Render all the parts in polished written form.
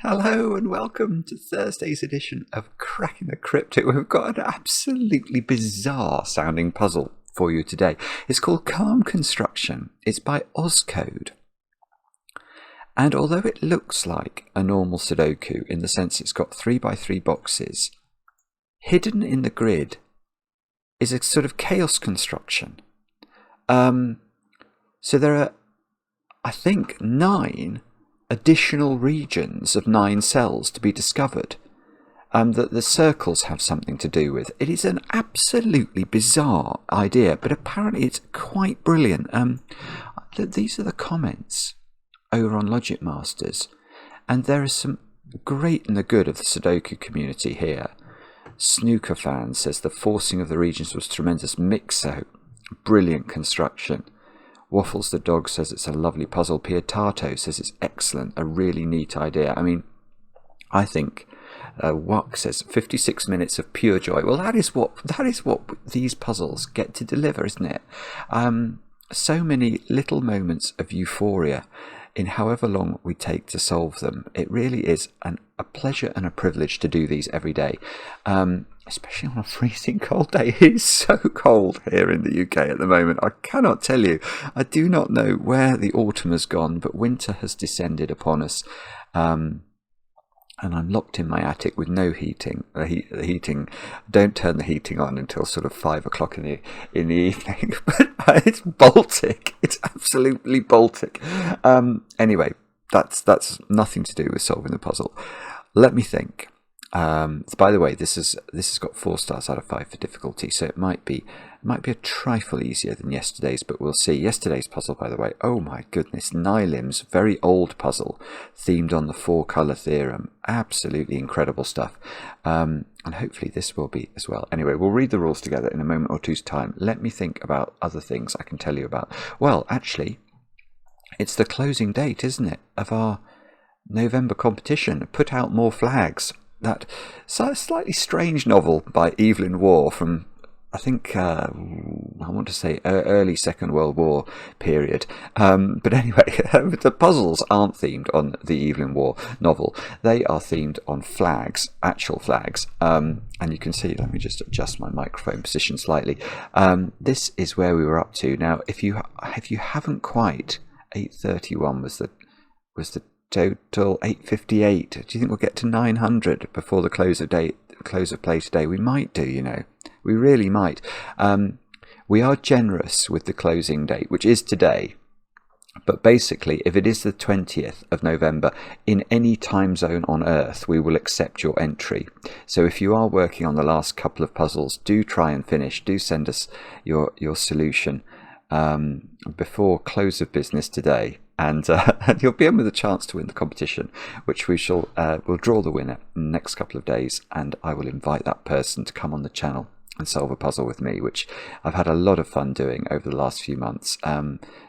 Hello and welcome to Thursday's edition of Cracking the Cryptic. We've got an absolutely bizarre sounding puzzle for you today. It's called Calm Construction. It's by Oskode. And although it looks like a normal Sudoku in the sense it's got 3x3 boxes, hidden in the grid is a sort of chaos construction. So there are, I think, 9 additional regions of 9 cells to be discovered that the circles have something to do with. It is an absolutely bizarre idea, but apparently it's quite brilliant. These are the comments over on Logic Masters, and there is some great in the good of the Sudoku community here. Snooker fan says the forcing of the regions was tremendous. Mixo, brilliant construction. Waffles the dog says it's a lovely puzzle. Pietato says it's excellent, a really neat idea. I mean, I think Wok says 56 minutes of pure joy. Well, that is what these puzzles get to deliver, isn't it? So many little moments of euphoria in however long we take to solve them. It really is a pleasure and a privilege to do these every day. Especially on a freezing cold day. It is so cold here in the UK at the moment. I cannot tell you. I do not know where the autumn has gone, but winter has descended upon us. And I'm locked in my attic with no heating. Don't turn the heating on until sort of 5 o'clock in the evening. But it's Baltic. It's absolutely Baltic. Anyway, that's nothing to do with solving the puzzle. Let me think. By the way, this has got 4 stars out of 5 for difficulty, so it might be a trifle easier than yesterday's, but we'll see. Yesterday's puzzle, by the way, oh my goodness, Nylimb's very old puzzle themed on the 4-colour theorem. Absolutely incredible stuff. And hopefully this will be as well. Anyway, we'll read the rules together in a moment or two's time. Let me think about other things I can tell you about. Well, actually, it's the closing date, isn't it, of our November competition. Put out more flags. That slightly strange novel by Evelyn Waugh from, I think, I want to say early Second World War period. But anyway, the puzzles aren't themed on the Evelyn Waugh novel. They are themed on flags, actual flags. And you can see, let me just adjust my microphone position slightly. This is where we were up to. Now, if you haven't quite, 831 was the total. 858. Do you think we'll get to 900 before the close of play today? We might do, you know. We really might. We are generous with the closing date, which is today. But basically, if it is the 20th of November, in any time zone on Earth, we will accept your entry. So if you are working on the last couple of puzzles, do try and finish. Do send us your solution before close of business today. And you'll be in with a chance to win the competition, which we'll draw the winner in the next couple of days, and I will invite that person to come on the channel and solve a puzzle with me, which I've had a lot of fun doing over the last few months.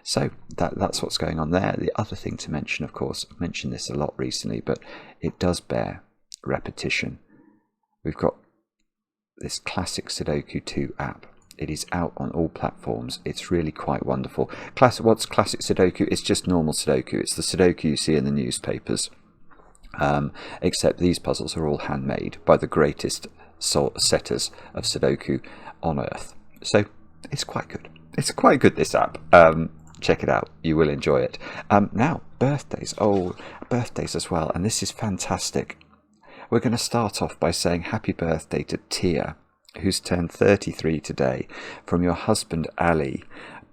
So that's what's going on there. The other thing to mention, of course, I've mentioned this a lot recently, but it does bear repetition. We've got this Classic Sudoku 2 app. It is out on all platforms. It's really quite wonderful. What's Classic Sudoku? It's just normal Sudoku. It's the Sudoku you see in the newspapers. Except these puzzles are all handmade by the greatest setters of Sudoku on Earth. So it's quite good. It's quite good, this app. Check it out. You will enjoy it. Now, birthdays. Oh, birthdays as well. And this is fantastic. We're going to start off by saying happy birthday to Tia, who's turned 33 today, from your husband Ali.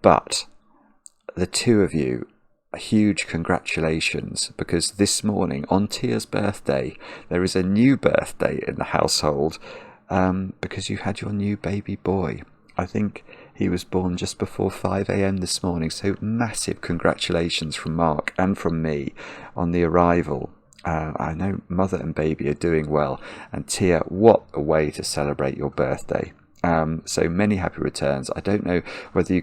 But the two of you, a huge congratulations, because this morning on Tia's birthday there is a new birthday in the household, because you had your new baby boy. I think he was born just before 5 a.m. this morning, so massive congratulations from Mark and from me on the arrival. I know mother and baby are doing well, and Tia, what a way to celebrate your birthday. So many happy returns. I don't know whether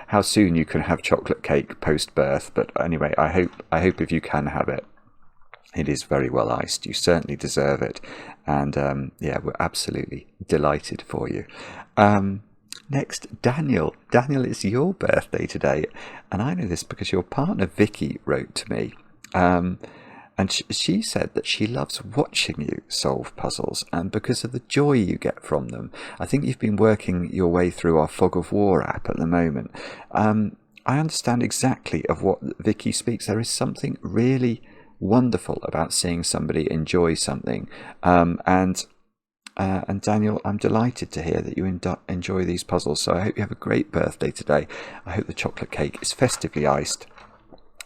how soon you can have chocolate cake post birth, but anyway, I hope if you can have it, it is very well iced. You certainly deserve it, and yeah, we're absolutely delighted for you. Next, Daniel. Daniel, it's your birthday today, and I know this because your partner Vicky wrote to me. And she said that she loves watching you solve puzzles, and because of the joy you get from them. I think you've been working your way through our Fog of War app at the moment. I understand exactly of what Vicky speaks. There is something really wonderful about seeing somebody enjoy something. And Daniel, I'm delighted to hear that you enjoy these puzzles. So I hope you have a great birthday today. I hope the chocolate cake is festively iced.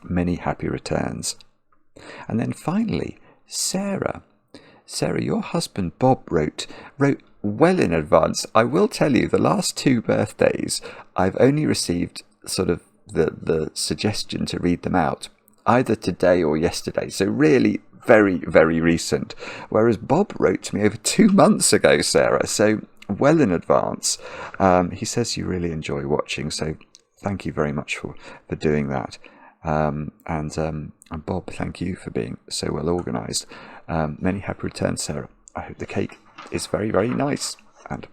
Many happy returns. And then finally, Sarah. Sarah, your husband Bob wrote well in advance. I will tell you, the last 2 birthdays, I've only received sort of the suggestion to read them out either today or yesterday. So really very, very recent. Whereas Bob wrote to me over 2 months ago, Sarah. So well in advance. He says you really enjoy watching. So thank you very much for doing that. And Bob, thank you for being so well organised. Many happy returns, Sarah. I hope the cake is very, very nice and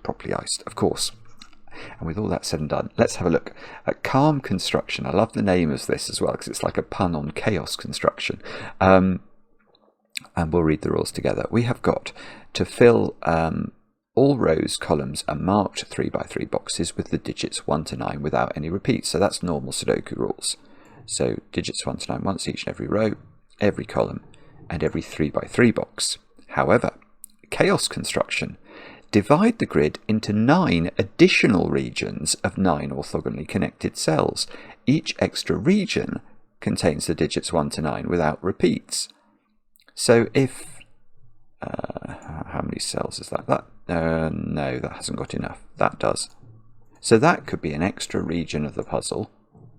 properly iced, of course. And with all that said and done, let's have a look at Calm Construction. I love the name of this as well, because it's like a pun on chaos construction. And we'll read the rules together. We have got to fill all rows, columns, and marked 3x3 boxes with the digits 1 to 9 without any repeats. So that's normal Sudoku rules. So digits 1 to 9 once each in every row, every column, and every 3x3 box. However, Chaos Construction. Divide the grid into 9 additional regions of 9 orthogonally connected cells. Each extra region contains the digits 1 to 9 without repeats. So if... how many cells is that? No, that hasn't got enough. That does. So that could be an extra region of the puzzle.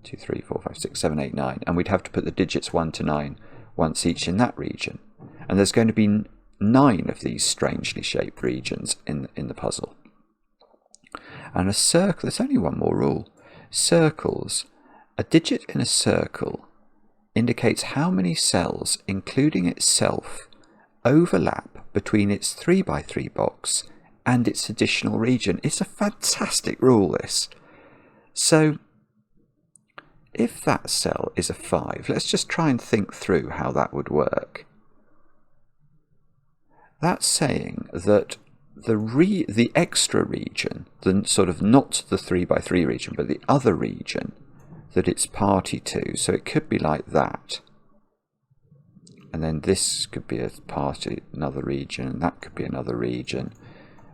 2, 3, 4, 5, 6, 7, 8, 9. And we'd have to put the digits 1 to 9 once each in that region. And there's going to be 9 of these strangely shaped regions in the puzzle. And a circle, there's only one more rule. Circles. A digit in a circle indicates how many cells, including itself, overlap between its 3x3 box and its additional region. It's a fantastic rule, this. So if that cell is a 5, let's just try and think through how that would work. That's saying that the extra region, the sort of not the 3x3 region, but the other region that it's party to, so it could be like that. And then this could be a party, another region, and that could be another region.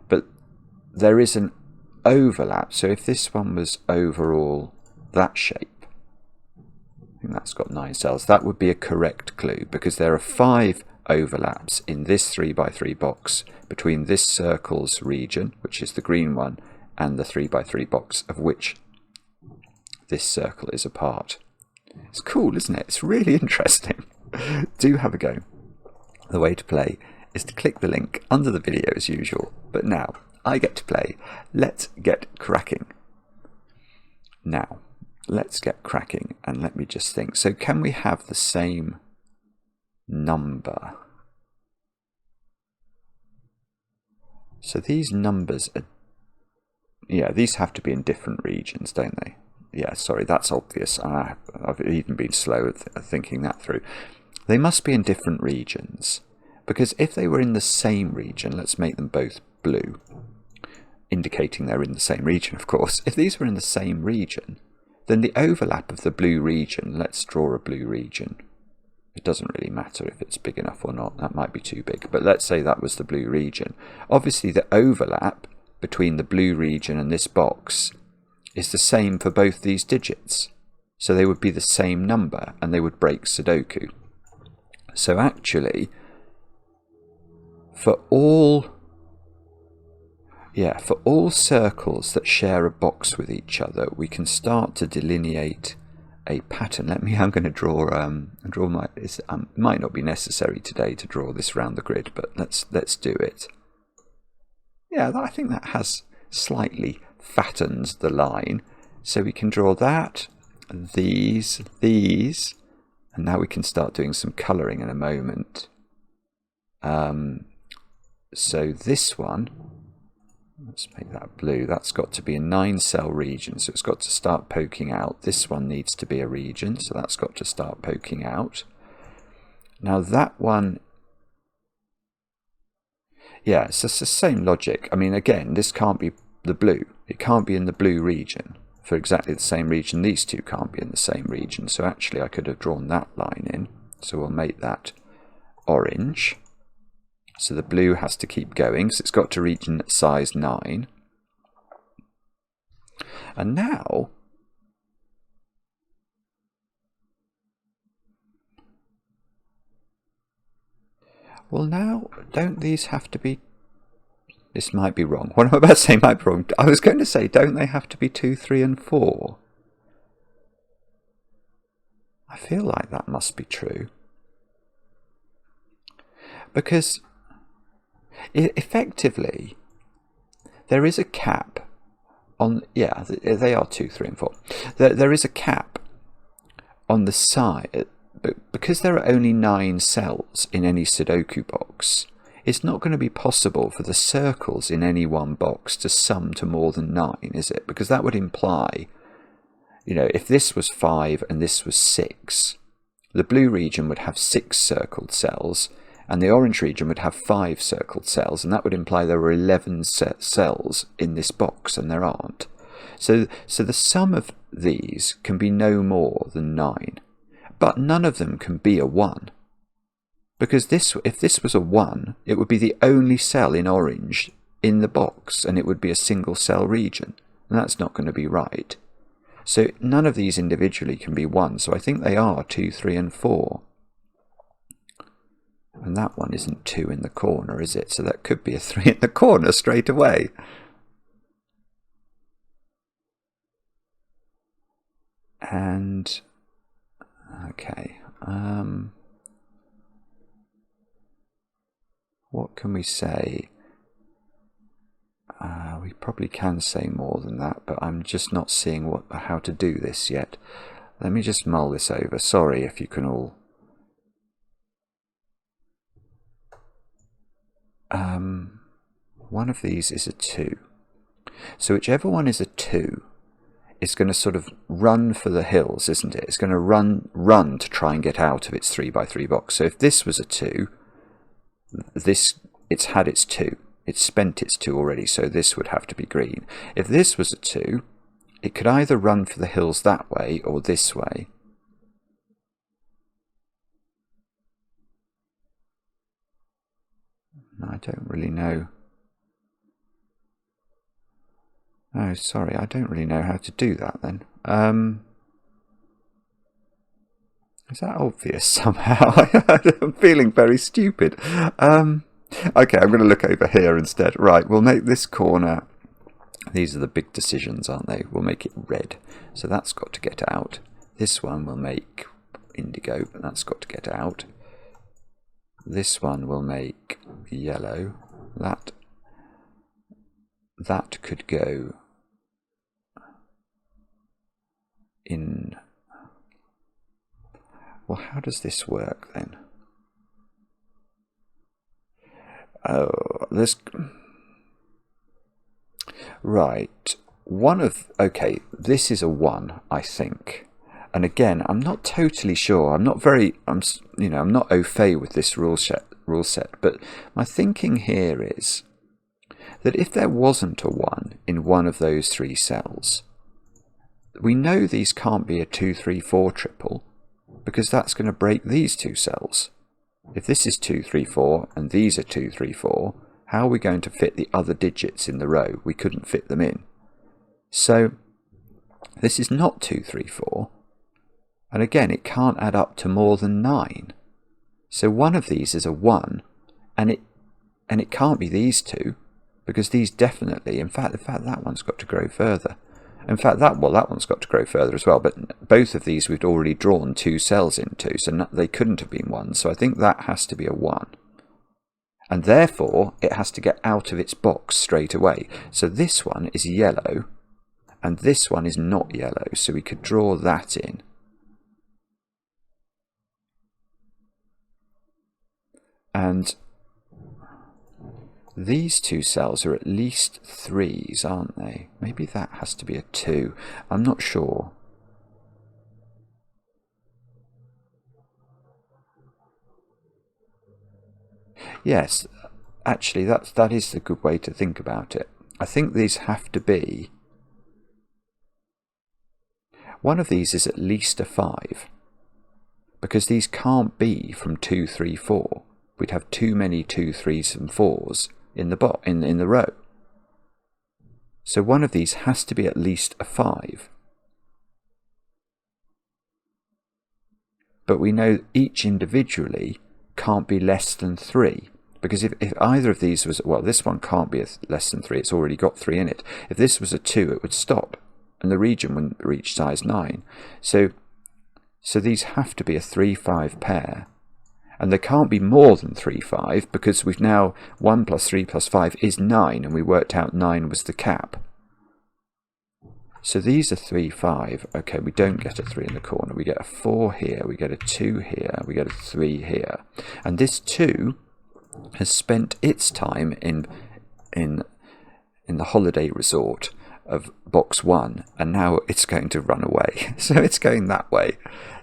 But there is an overlap, so if this one was overall that shape, I think that's got 9 cells, that would be a correct clue, because there are 5 overlaps in this 3x3 box between this circle's region, which is the green one, and the 3x3 box of which this circle is a part. It's cool, isn't it? It's really interesting. Do have a go. The way to play is to click the link under the video as usual, but now I get to play. Let's get cracking. Now, let's get cracking, and let me just think. So can we have the same number? So these numbers are, yeah, these have to be in different regions, don't they? Yeah, sorry, that's obvious. I've even been slow at thinking that through. They must be in different regions, because if they were in the same region, let's make them both blue, indicating they're in the same region, of course. If these were in the same region, then the overlap of the blue region, let's draw a blue region. It doesn't really matter if it's big enough or not, that might be too big, but let's say that was the blue region. Obviously the overlap between the blue region and this box is the same for both these digits. So they would be the same number and they would break Sudoku. So actually, for all circles that share a box with each other, we can start to delineate a pattern. I'm going to draw my. It might not be necessary today to draw this round the grid, but let's do it. Yeah, I think that has slightly fattens the line, so we can draw that, these, and now we can start doing some colouring in a moment. So this one, let's make that blue. That's got to be a 9-cell region, so it's got to start poking out. This one needs to be a region, so that's got to start poking out. Now that one, yeah, it's just the same logic. I mean, again, this can't be the blue. It can't be in the blue region for exactly the same region. These two can't be in the same region. So actually I could have drawn that line in. So we'll make that orange. So the blue has to keep going, so it's got to reach in size 9. And now, well now, don't these have to be, this might be wrong. What I'm about to say might be wrong. I was going to say, don't they have to be 2, 3 and 4? I feel like that must be true. Because effectively, there is a cap on, yeah, they are 2, 3 and 4. There is a cap on the side, but because there are only 9 cells in any Sudoku box, it's not going to be possible for the circles in any one box to sum to more than 9, is it? Because that would imply, you know, if this was 5 and this was 6, the blue region would have 6 circled cells, and the orange region would have 5 circled cells, and that would imply there were 11 cells in this box, and there aren't. So the sum of these can be no more than 9, but none of them can be a 1. Because if this was a 1, it would be the only cell in orange in the box, and it would be a single cell region, and that's not going to be right. So none of these individually can be 1, so I think they are 2, 3 and 4. And that one isn't 2 in the corner, is it? So that could be a 3 in the corner straight away. And, okay, what can we say? We probably can say more than that, but I'm just not seeing how to do this yet. Let me just mull this over. Sorry if you can all... one of these is a 2. So whichever one is a 2 is going to sort of run for the hills, isn't it? It's going to run to try and get out of its 3 by 3 box. So if this was a 2, it's had its 2. It's spent its 2 already, so this would have to be green. If this was a 2, it could either run for the hills that way or this way. I don't really know. Oh, sorry, I don't really know how to do that then. Is that obvious somehow? I'm feeling very stupid. Okay, I'm going to look over here instead. Right, we'll make this corner... These are the big decisions, aren't they? We'll make it red. So that's got to get out. This one we'll make indigo, but that's got to get out. This one will make yellow. That could go in... Well, how does this work then? Oh, this... Right. Okay, this is a 1, I think. And again, I'm not totally sure. I'm not au fait with this rule set, but my thinking here is that if there wasn't a 1 in one of those 3 cells, we know these can't be a 2, 3, 4 triple, because that's going to break these 2 cells. If this is 2, 3, 4, and these are 2, 3, 4, how are we going to fit the other digits in the row? We couldn't fit them in. So this is not 2, 3, 4. And again, it can't add up to more than 9. So one of these is a 1, and it can't be these 2, because these definitely, in fact that one's got to grow further. In fact, that one's got to grow further as well, but both of these we've already drawn 2 cells into, so they couldn't have been 1. So I think that has to be a 1. And therefore, it has to get out of its box straight away. So this one is yellow, and this one is not yellow, so we could draw that in. And these 2 cells are at least 3s, aren't they? Maybe that has to be a 2. I'm not sure. Yes, actually that is the good way to think about it. I think these have to be, one of these is at least a 5, because these can't be from 2, 3, 4. We'd have too many 2, 3s and 4s in the row. So one of these has to be at least a 5. But we know each individually can't be less than 3. Because if either of these was, well, this one can't be less than 3, it's already got 3 in it. If this was a 2, it would stop, and the region wouldn't reach size 9. So these have to be a 3, 5 pair. And they can't be more than 3, 5, because we've now 1 plus 3 plus 5 is 9, and we worked out 9 was the cap. So these are 3, 5. Okay, we don't get a 3 in the corner. We get a 4 here, we get a 2 here, we get a 3 here. And this 2 has spent its time in the holiday resort of box 1, and now it's going to run away. So it's going that way.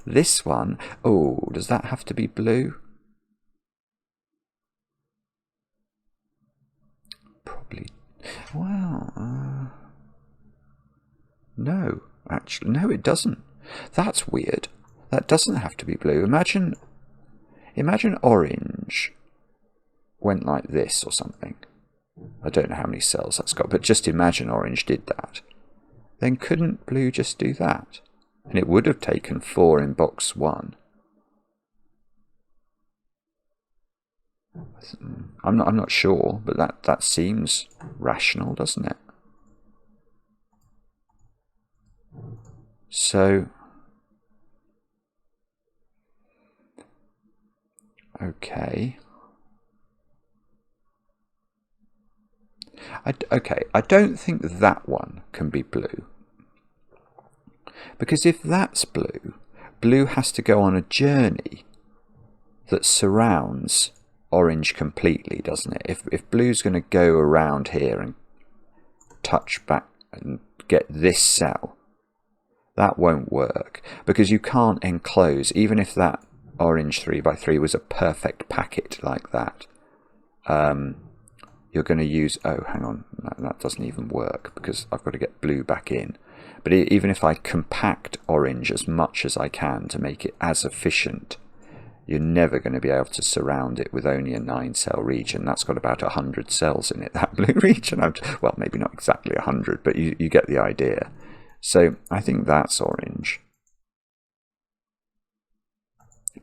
This one, oh, does that have to be blue? Probably. Well, no, actually, no, it doesn't. That's weird. That doesn't have to be blue. Imagine orange went like this or something. I don't know how many cells that's got, but just imagine orange did that. Then couldn't blue just do that? And it would have taken 4 in box 1. I'm not sure, but that seems rational, doesn't it? So, okay. I don't think that one can be blue. Because if that's blue, blue has to go on a journey that surrounds orange completely, doesn't it? If blue's going to go around here and touch back and get this cell, that won't work, because you can't enclose, even if that orange 3x3 was a perfect packet like that. You're going to use, oh, hang on, that doesn't even work, because I've got to get blue back in. But even if I compact orange as much as I can to make it as efficient, you're never going to be able to surround it with only a 9-cell region. That's got about 100 cells in it, that blue region. Well, maybe not exactly 100, but you get the idea. So I think that's orange.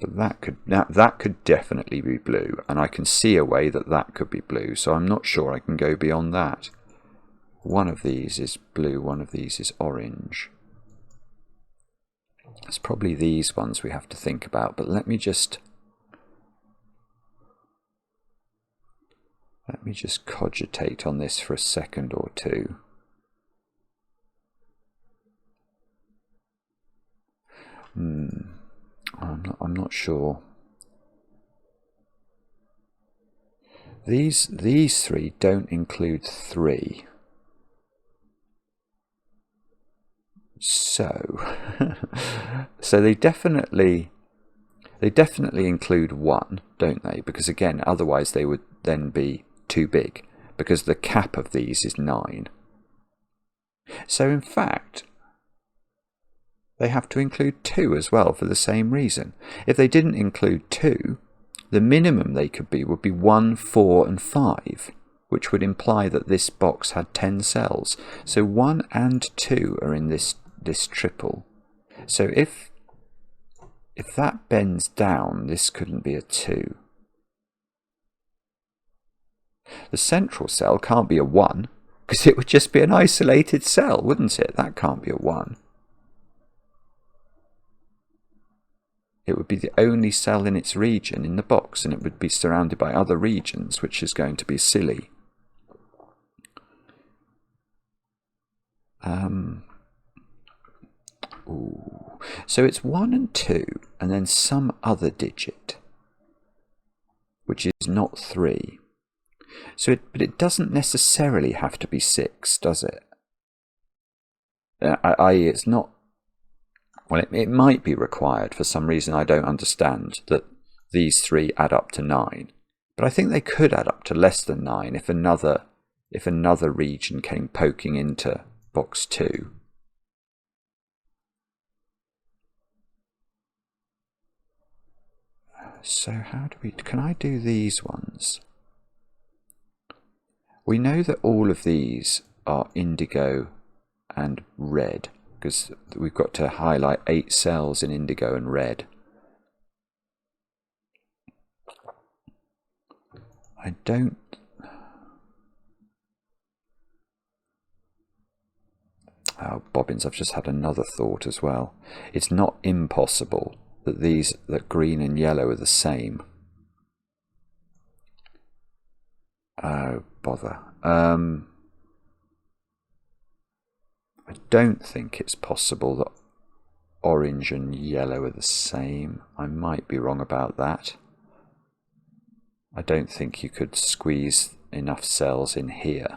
But that could definitely be blue, and I can see a way that could be blue, so I'm not sure I can go beyond that. One of these is blue, one of these is orange. It's probably these ones we have to think about, but let me just cogitate on this for a second or two. I'm not sure. These 3 don't include 3. So they definitely include 1, don't they? Because again, otherwise they would then be too big, because the cap of these is 9. So in fact, they have to include 2 as well for the same reason. If they didn't include 2, the minimum they could be would be 1, 4 and 5, which would imply that this box had 10 cells. So 1 and 2 are in this triple. So if that bends down, this couldn't be a 2. The central cell can't be a 1, because it would just be an isolated cell, wouldn't it? That can't be a 1. It would be the only cell in its region in the box, and it would be surrounded by other regions, which is going to be silly. So it's 1 and 2, and then some other digit, which is not 3. But it doesn't necessarily have to be 6, does it? I.e., it's not. Well, it might be required for some reason I don't understand, that these 3 add up to 9. But I think they could add up to less than 9 if another region came poking into box 2. So how do we... Can I do these ones? We know that all of these are indigo and red, because we've got to highlight 8 cells in indigo and red. I don't... Oh, bobbins, I've just had another thought as well. It's not impossible that green and yellow are the same. Oh, bother. I don't think it's possible that orange and yellow are the same. I might be wrong about that. I don't think you could squeeze enough cells in here.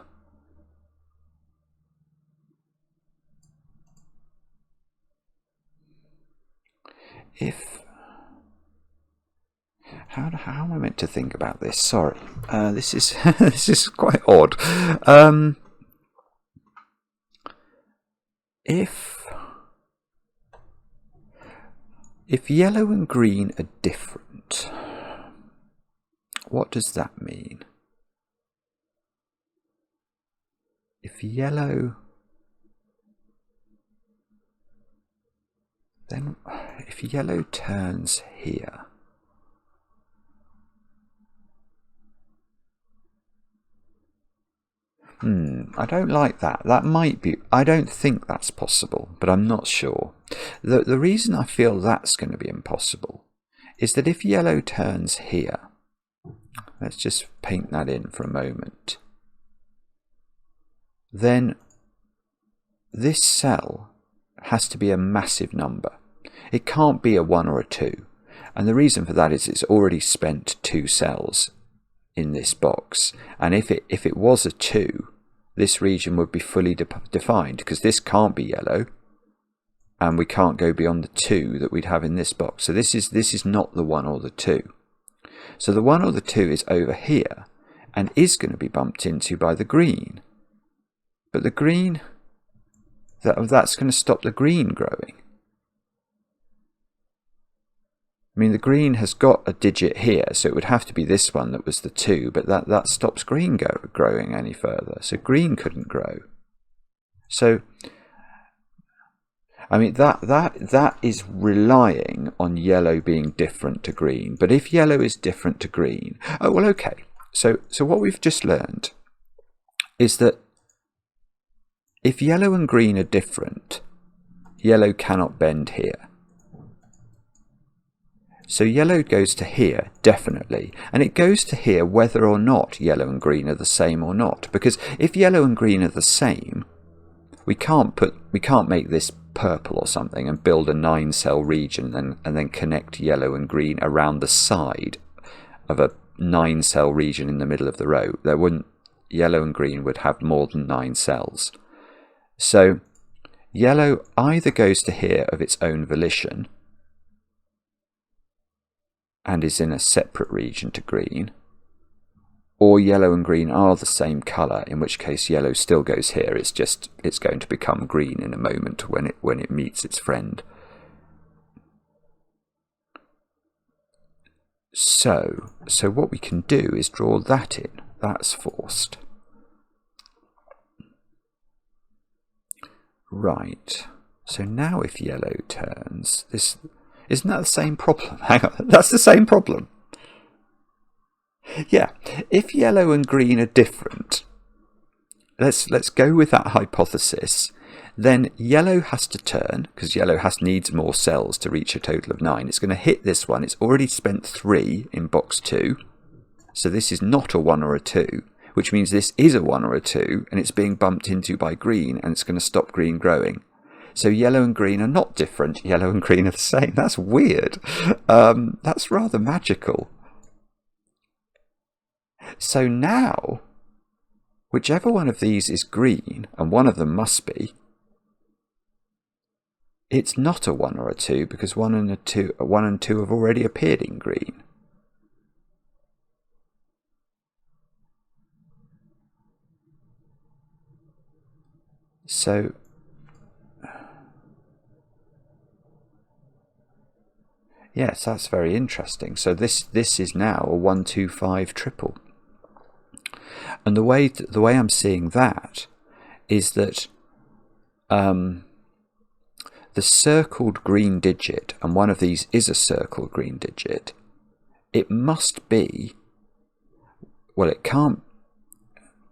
How am I meant to think about this? Sorry, this is this is quite odd. If yellow and green are different, what does that mean? If yellow turns here, I don't like that. That might be... I don't think that's possible, but I'm not sure. The reason I feel that's going to be impossible is that if yellow turns here, let's just paint that in for a moment, then this cell has to be a massive number. It can't be a 1 or a 2. And the reason for that is it's already spent 2 cells in this box. And if it was a 2, this region would be fully defined, because this can't be yellow, and we can't go beyond the 2 that we'd have in this box. So this is not the 1 or the 2. So the 1 or the 2 is over here and is going to be bumped into by the green. But the green, that's going to stop the green growing. I mean, the green has got a digit here, so it would have to be this one that was the 2, but that stops green growing any further, so green couldn't grow. So, I mean, that is relying on yellow being different to green. But if yellow is different to green... Oh, well, okay. So what we've just learned is that if yellow and green are different, yellow cannot bend here. So yellow goes to here, definitely. And it goes to here whether or not yellow and green are the same or not. Because if yellow and green are the same, we can't make this purple or something and build a 9-cell region and then connect yellow and green around the side of a 9-cell region in the middle of the row. Yellow and green would have more than 9 cells. So yellow either goes to here of its own volition and is in a separate region to green, or yellow and green are the same colour, in which case yellow still goes here. It's going to become green in a moment when it meets its friend. So what we can do is draw that in. That's forced. Right. So now if yellow turns, this... Isn't that the same problem? Hang on, that's the same problem. Yeah, if yellow and green are different, let's go with that hypothesis, then yellow has to turn, because yellow needs more cells to reach a total of 9. It's going to hit this one. It's already spent 3 in box 2, so this is not a 1 or a 2, which means this is a 1 or a 2, and it's being bumped into by green, and it's going to stop green growing. So yellow and green are not different. Yellow and green are the same. That's weird. That's rather magical. So now, whichever one of these is green, and one of them must be, it's not a 1 or a 2, because 1 and 2 have already appeared in green. So yes, that's very interesting. So this is now a 1 2 5 triple. And the way I'm seeing that is that the circled green digit, and one of these is a circled green digit, it must be, well, it can't,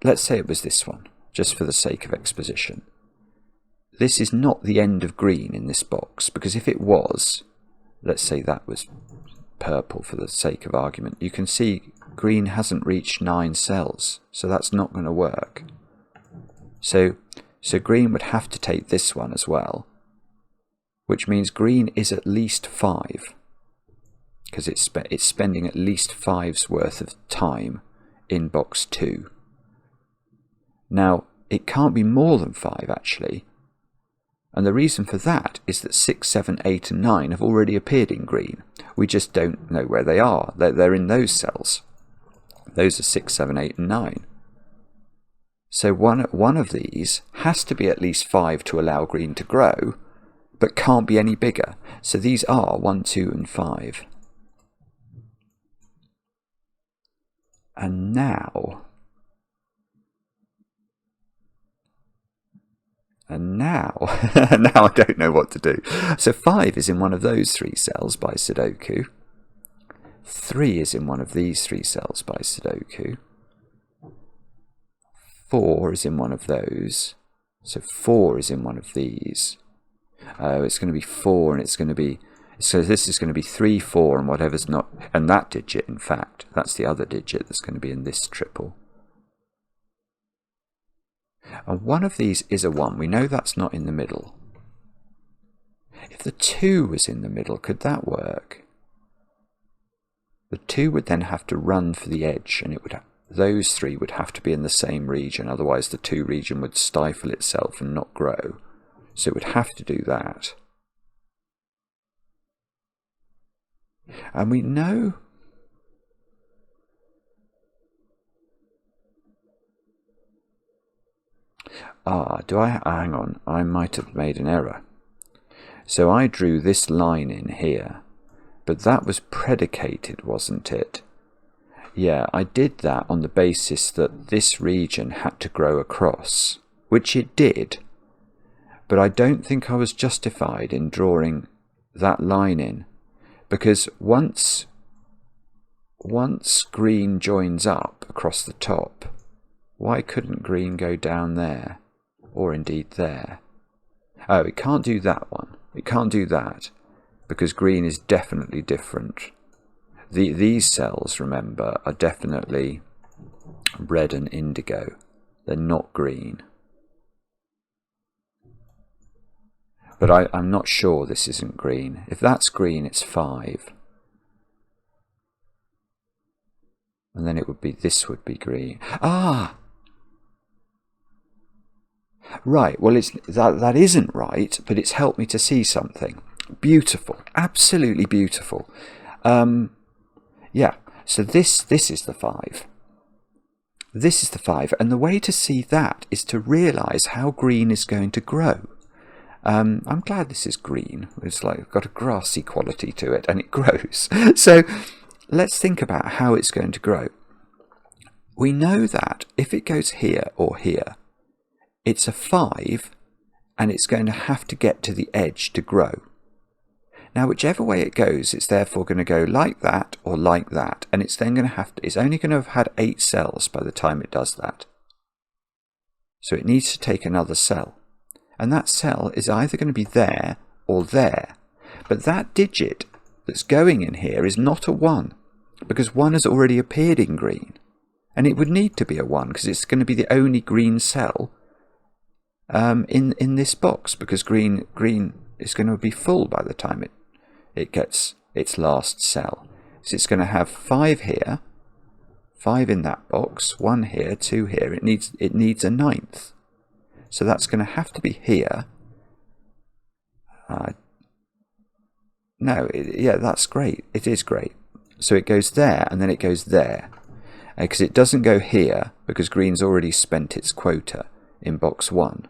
let's say it was this one, just for the sake of exposition. This is not the end of green in this box, because if it was, let's say that was purple for the sake of argument, you can see green hasn't reached 9 cells, so that's not going to work. So green would have to take this one as well, which means green is at least 5, because it's spending at least 5's worth of time in box 2. Now, it can't be more than 5 actually, and the reason for that is that 6, 7, 8 and 9 have already appeared in green. We just don't know where they are. They're in those cells. Those are 6, 7, 8 and 9. So one of these has to be at least 5 to allow green to grow, but can't be any bigger. So these are 1, 2 and 5. And now now I don't know what to do. So 5 is in one of those 3 cells by Sudoku. 3 is in one of these 3 cells by Sudoku. 4 is in one of those. So 4 is in one of these. It's going to be 4, and it's going to be, so this is going to be 3, 4, and whatever's not, and that digit, in fact, that's the other digit that's going to be in this triple. And one of these is a 1. We know that's not in the middle. If the 2 was in the middle, could that work? The 2 would then have to run for the edge, and it would those 3 would have to be in the same region, otherwise the 2 region would stifle itself and not grow. So it would have to do that. And we know hang on, I might have made an error. So I drew this line in here, but that was predicated, wasn't it? Yeah, I did that on the basis that this region had to grow across, which it did, but I don't think I was justified in drawing that line in, because once green joins up across the top, why couldn't green go down there, or indeed there? Oh, it can't do that one. It can't do that, because green is definitely different. These cells, remember, are definitely red and indigo. They're not green. But I'm not sure this isn't green. If that's green, it's 5. And then it would be, this would be green. Ah! Right, well, that isn't right, but it's helped me to see something. Beautiful, absolutely beautiful. Yeah, so this is the 5. This is the 5, and the way to see that is to realise how green is going to grow. I'm glad this is green. It's like got a grassy quality to it, and it grows. So let's think about how it's going to grow. We know that if it goes here or here, it's a 5, and it's going to have to get to the edge to grow. Now, whichever way it goes, it's therefore going to go like that or like that, and it's then going to have to, it's only going to have had 8 cells by the time it does that. So it needs to take another cell, and that cell is either going to be there or there. But that digit that's going in here is not a 1, because 1 has already appeared in green, and it would need to be a 1 because it's going to be the only green cell in this box, because green is going to be full by the time it gets its last cell. So it's going to have 5 here, 5 in that box, 1 here, 2 here. It needs a 9th. So that's going to have to be here. Yeah, that's great. It is great. So it goes there, and then it goes there. Because it doesn't go here, because green's already spent its quota in box 1.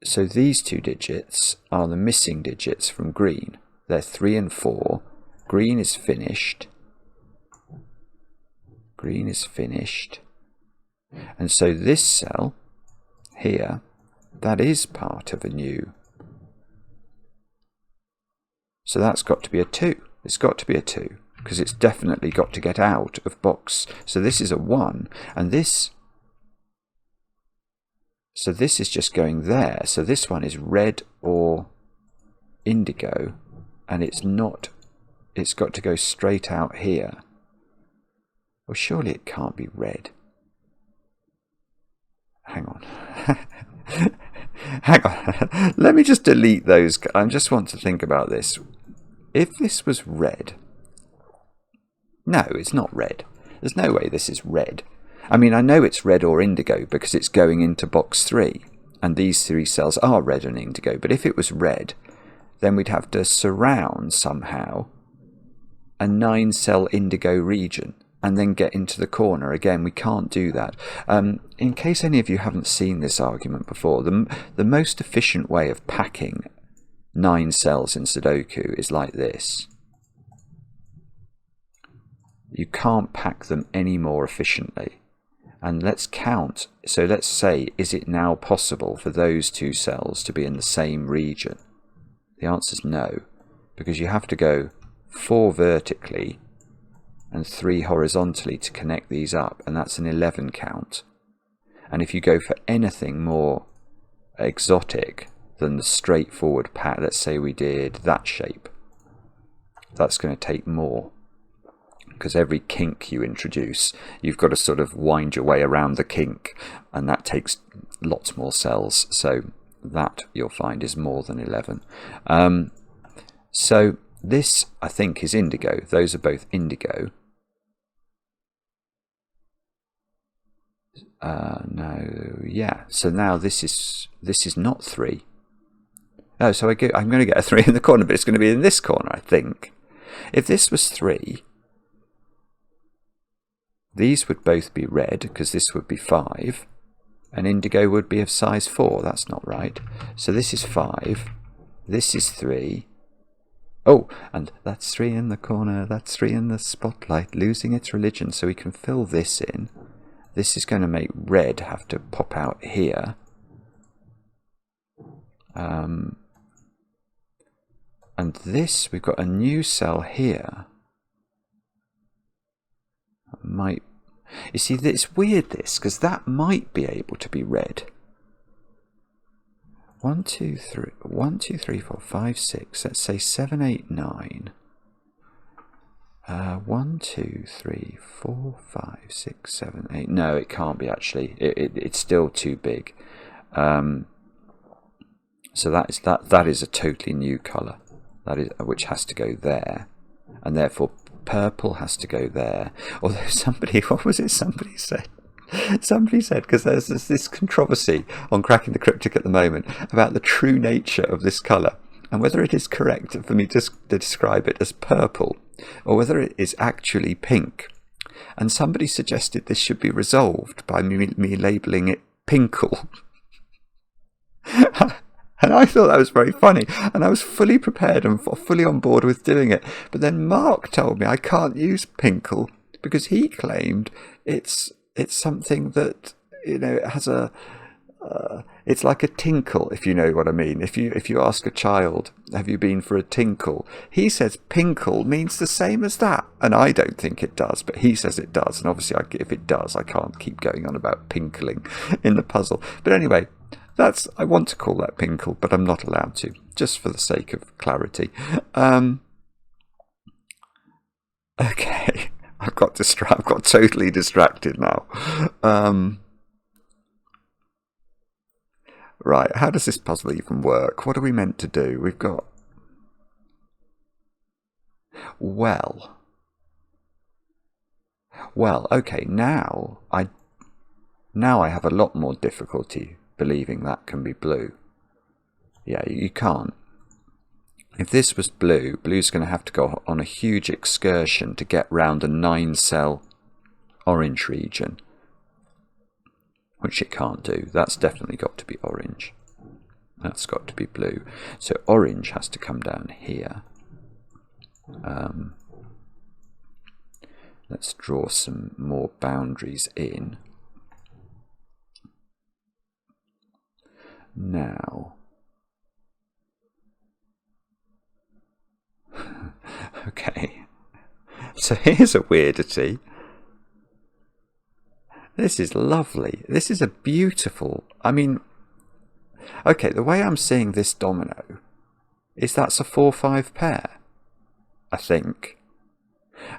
So these two digits are the missing digits from green. They're 3 and 4. Green is finished. Green is finished. And so this cell here, that is part of a new. So that's got to be a 2. It's got to be a 2, because it's definitely got to get out of box. So this is a 1, and this... So this is just going there. So this one is red or indigo, and it's not... It's got to go straight out here. Well, surely it can't be red. Hang on. Hang on. Let me just delete those. I just want to think about this. If this was red... No, it's not red. There's no way this is red. I mean, I know it's red or indigo because it's going into box 3. And these 3 cells are red and indigo. But if it was red, then we'd have to surround somehow a 9-cell indigo region and then get into the corner. Again, we can't do that. In case any of you haven't seen this argument before, the most efficient way of packing 9 cells in Sudoku is like this. You can't pack them any more efficiently. And let's count. So let's say, is it now possible for those 2 cells to be in the same region? The answer is no, because you have to go 4 vertically and 3 horizontally to connect these up, and that's an 11 count. And if you go for anything more exotic than the straightforward pack, let's say we did that shape, that's going to take more, because every kink you introduce, you've got to sort of wind your way around the kink, and that takes lots more cells. So that, you'll find, is more than 11. So this, I think, is indigo. Those are both indigo. No, yeah. So now this is not 3. Oh, so I'm going to get a 3 in the corner, but it's going to be in this corner, I think. If this was 3, these would both be red, because this would be 5, and indigo would be of size 4. That's not right. So this is 5, this is 3. Oh, and that's 3 in the corner, that's 3 in the spotlight, losing its religion. So we can fill this in. This is going to make red have to pop out here. And this, we've got a new cell here. Might, you see, it's weird this, because that might be able to be red. 1, 2, 3, 1, 2, 3, 4, 5, 6. Let's say 7, 8, 9. 1, 2, 3, 4, 5, 6, 7, 8. No, it can't be actually. It's still too big. So that is a totally new colour. That is, which has to go there, and therefore purple has to go there. Although somebody, what was it? Somebody said, because there's this controversy on Cracking the Cryptic at the moment about the true nature of this colour, and whether it is correct for me to describe it as purple or whether it is actually pink. And somebody suggested this should be resolved by me labelling it pinkle. And I thought that was very funny, and I was fully prepared and fully on board with doing it. But then Mark told me I can't use pinkle because he claimed it's something that, you know, it has a it's like a tinkle, if you know what I mean. If you ask a child, have you been for a tinkle? He says pinkle means the same as that, and I don't think it does, but he says it does. And obviously, if it does, I can't keep going on about pinkling in the puzzle. But anyway, I want to call that pinkle, but I'm not allowed to, just for the sake of clarity. Okay, I've got totally distracted now. Right, how does this puzzle even work? What are we meant to do? We've got... Well, okay, now I have a lot more difficulty believing that can be blue. Yeah, you can't. If this was blue, blue's going to have to go on a huge excursion to get round a 9-cell orange region, which it can't do. That's definitely got to be orange. That's got to be blue. So orange has to come down here. Let's draw some more boundaries in. Now, okay, so here's a weirdity. This is lovely. This is a beautiful, I mean, okay, the way I'm seeing this domino is that's a 4-5 pair, I think.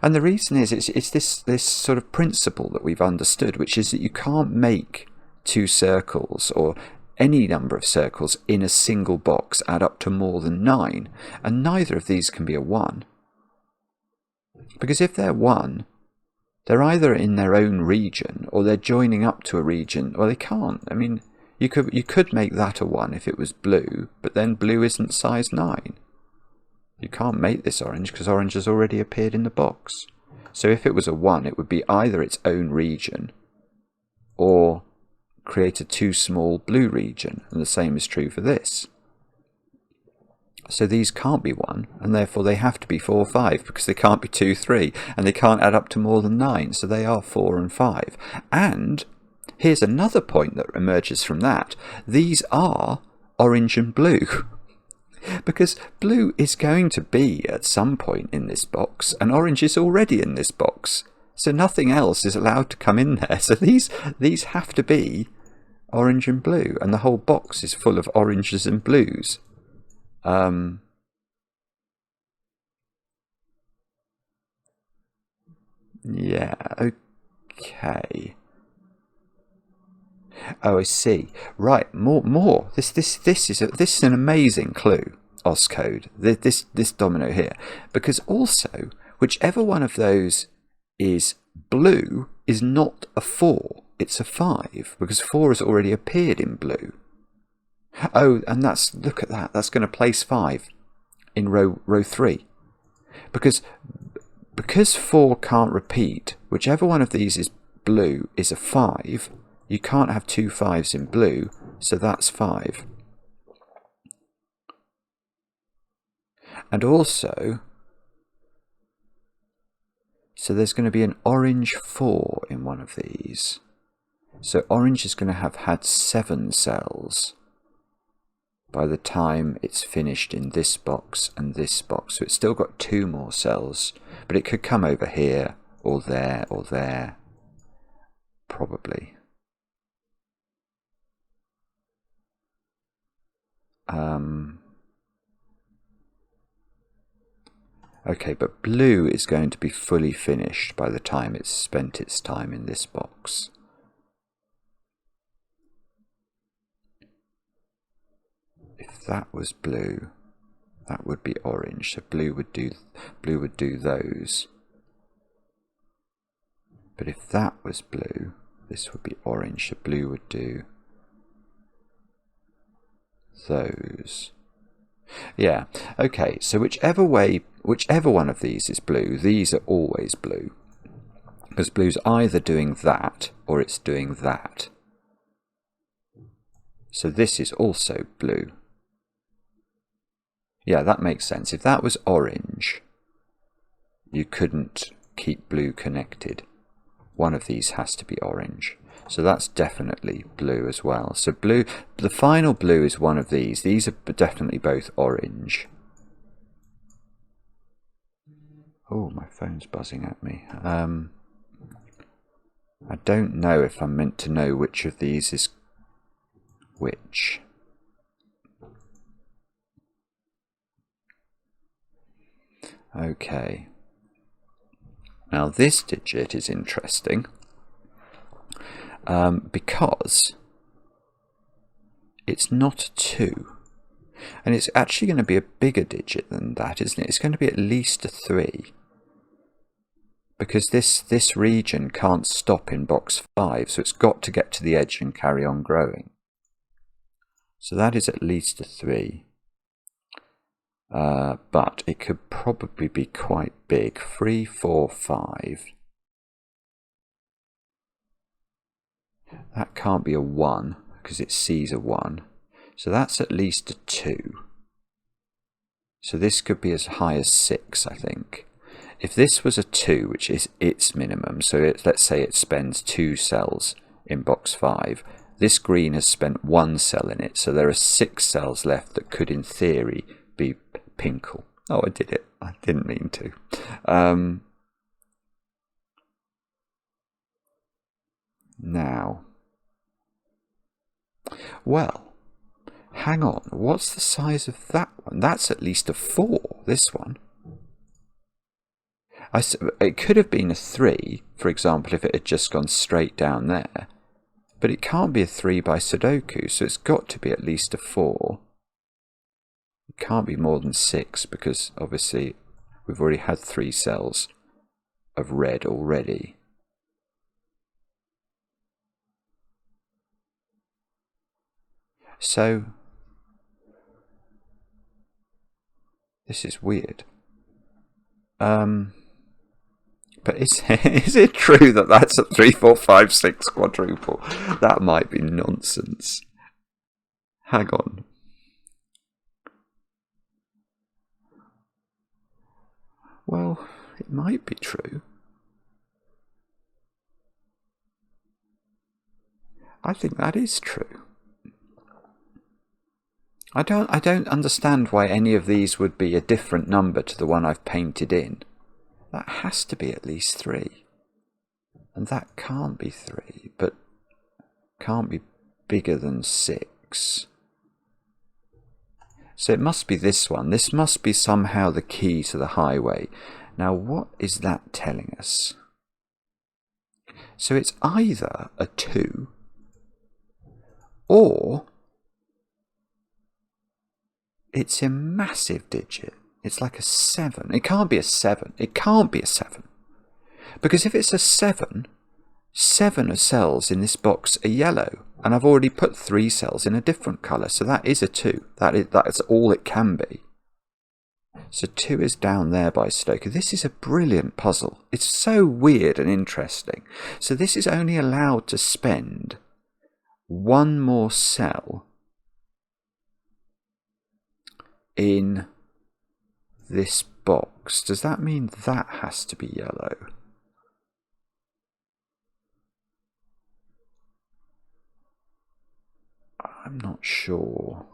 And the reason is it's this sort of principle that we've understood, which is that you can't make two circles or any number of circles in a single box add up to more than 9, and neither of these can be a 1. Because if they're 1, they're either in their own region or they're joining up to a region, or they can't. I mean, you could make that a 1 if it was blue, but then blue isn't size 9. You can't make this orange because orange has already appeared in the box. So if it was a 1, it would be either its own region or create a too small blue region, and the same is true for this. So these can't be 1, and therefore they have to be 4, 5, because they can't be 2, 3, and they can't add up to more than 9, so they are 4 and 5. And here's another point that emerges from that. These are orange and blue, because blue is going to be at some point in this box, and orange is already in this box, so nothing else is allowed to come in there. So these have to be orange and blue, and the whole box is full of oranges and blues. Yeah, okay. Oh, I see. Right, more. This is an amazing clue, oskode. This domino here, because also whichever one of those is blue is not a 4. It's a 5, because 4 has already appeared in blue. Oh, and look at that. That's going to place 5 in row 3, because 4 can't repeat. Whichever one of these is blue is a 5. You can't have 2 5s in blue, so that's 5. And also, so there's going to be an orange 4 in one of these. So orange is going to have had 7 cells by the time it's finished in this box and this box. So it's still got 2 more cells, but it could come over here or there, probably. Okay, but blue is going to be fully finished by the time it's spent its time in this box. If that was blue, that would be orange. So blue would do those. But if that was blue, this would be orange. So blue would do those. Yeah, okay, so whichever one of these is blue, these are always blue. Because blue's either doing that or it's doing that. So this is also blue. Yeah, that makes sense. If that was orange, you couldn't keep blue connected. One of these has to be orange. So that's definitely blue as well. So blue, the final blue is one of these. These are definitely both orange. Oh, my phone's buzzing at me. I don't know if I'm meant to know which of these is which. Okay. Now this digit is interesting. Because it's not 2, and it's actually going to be a bigger digit than that, isn't it? It's going to be at least a 3, because this region can't stop in box 5, so it's got to get to the edge and carry on growing. So that is at least a 3, but it could probably be quite big. 3, 4, 5. That can't be a 1, because it sees a 1. So that's at least a 2. So this could be as high as 6, I think. If this was a 2, which is its minimum, so let's say it spends 2 cells in box 5, this green has spent 1 cell in it, so there are 6 cells left that could, in theory, be pinkle. Oh, I did it. I didn't mean to. Now, well, hang on. What's the size of that one? That's at least a 4, this one. It could have been a 3, for example, if it had just gone straight down there. But it can't be a 3 by Sudoku, so it's got to be at least a 4. It can't be more than 6, because obviously we've already had 3 cells of red already. So, this is weird. But is it true that that's a 3, 4, 5, 6 quadruple? That might be nonsense. Hang on. Well, it might be true. I think that is true. I don't understand why any of these would be a different number to the one I've painted in. That has to be at least 3. And that can't be 3, but can't be bigger than 6. So it must be this one. This must be somehow the key to the highway. Now, what is that telling us? So it's either a 2 or it's a massive digit. It's like a 7. It can't be a 7. It can't be a 7. Because if it's a 7, 7 of cells in this box are yellow. And I've already put 3 cells in a different colour. So that is a 2. That is all it can be. So 2 is down there by Sudoku. This is a brilliant puzzle. It's so weird and interesting. So this is only allowed to spend 1 more cell in this box. Does that mean that has to be yellow? I'm not sure.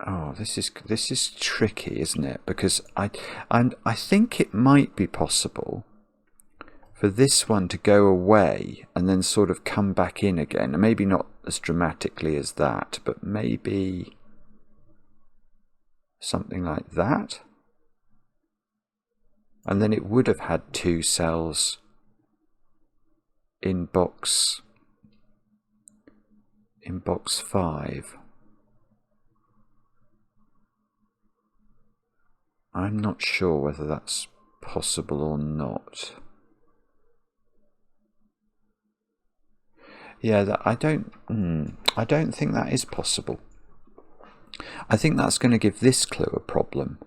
Oh, this is tricky, isn't it? Because I think it might be possible for this one to go away and then sort of come back in again. And maybe not as dramatically as that, but maybe something like that. And then it would have had 2 cells in box 5. I'm not sure whether that's possible or not. Yeah, I don't think that is possible. I think that's going to give this clue a problem.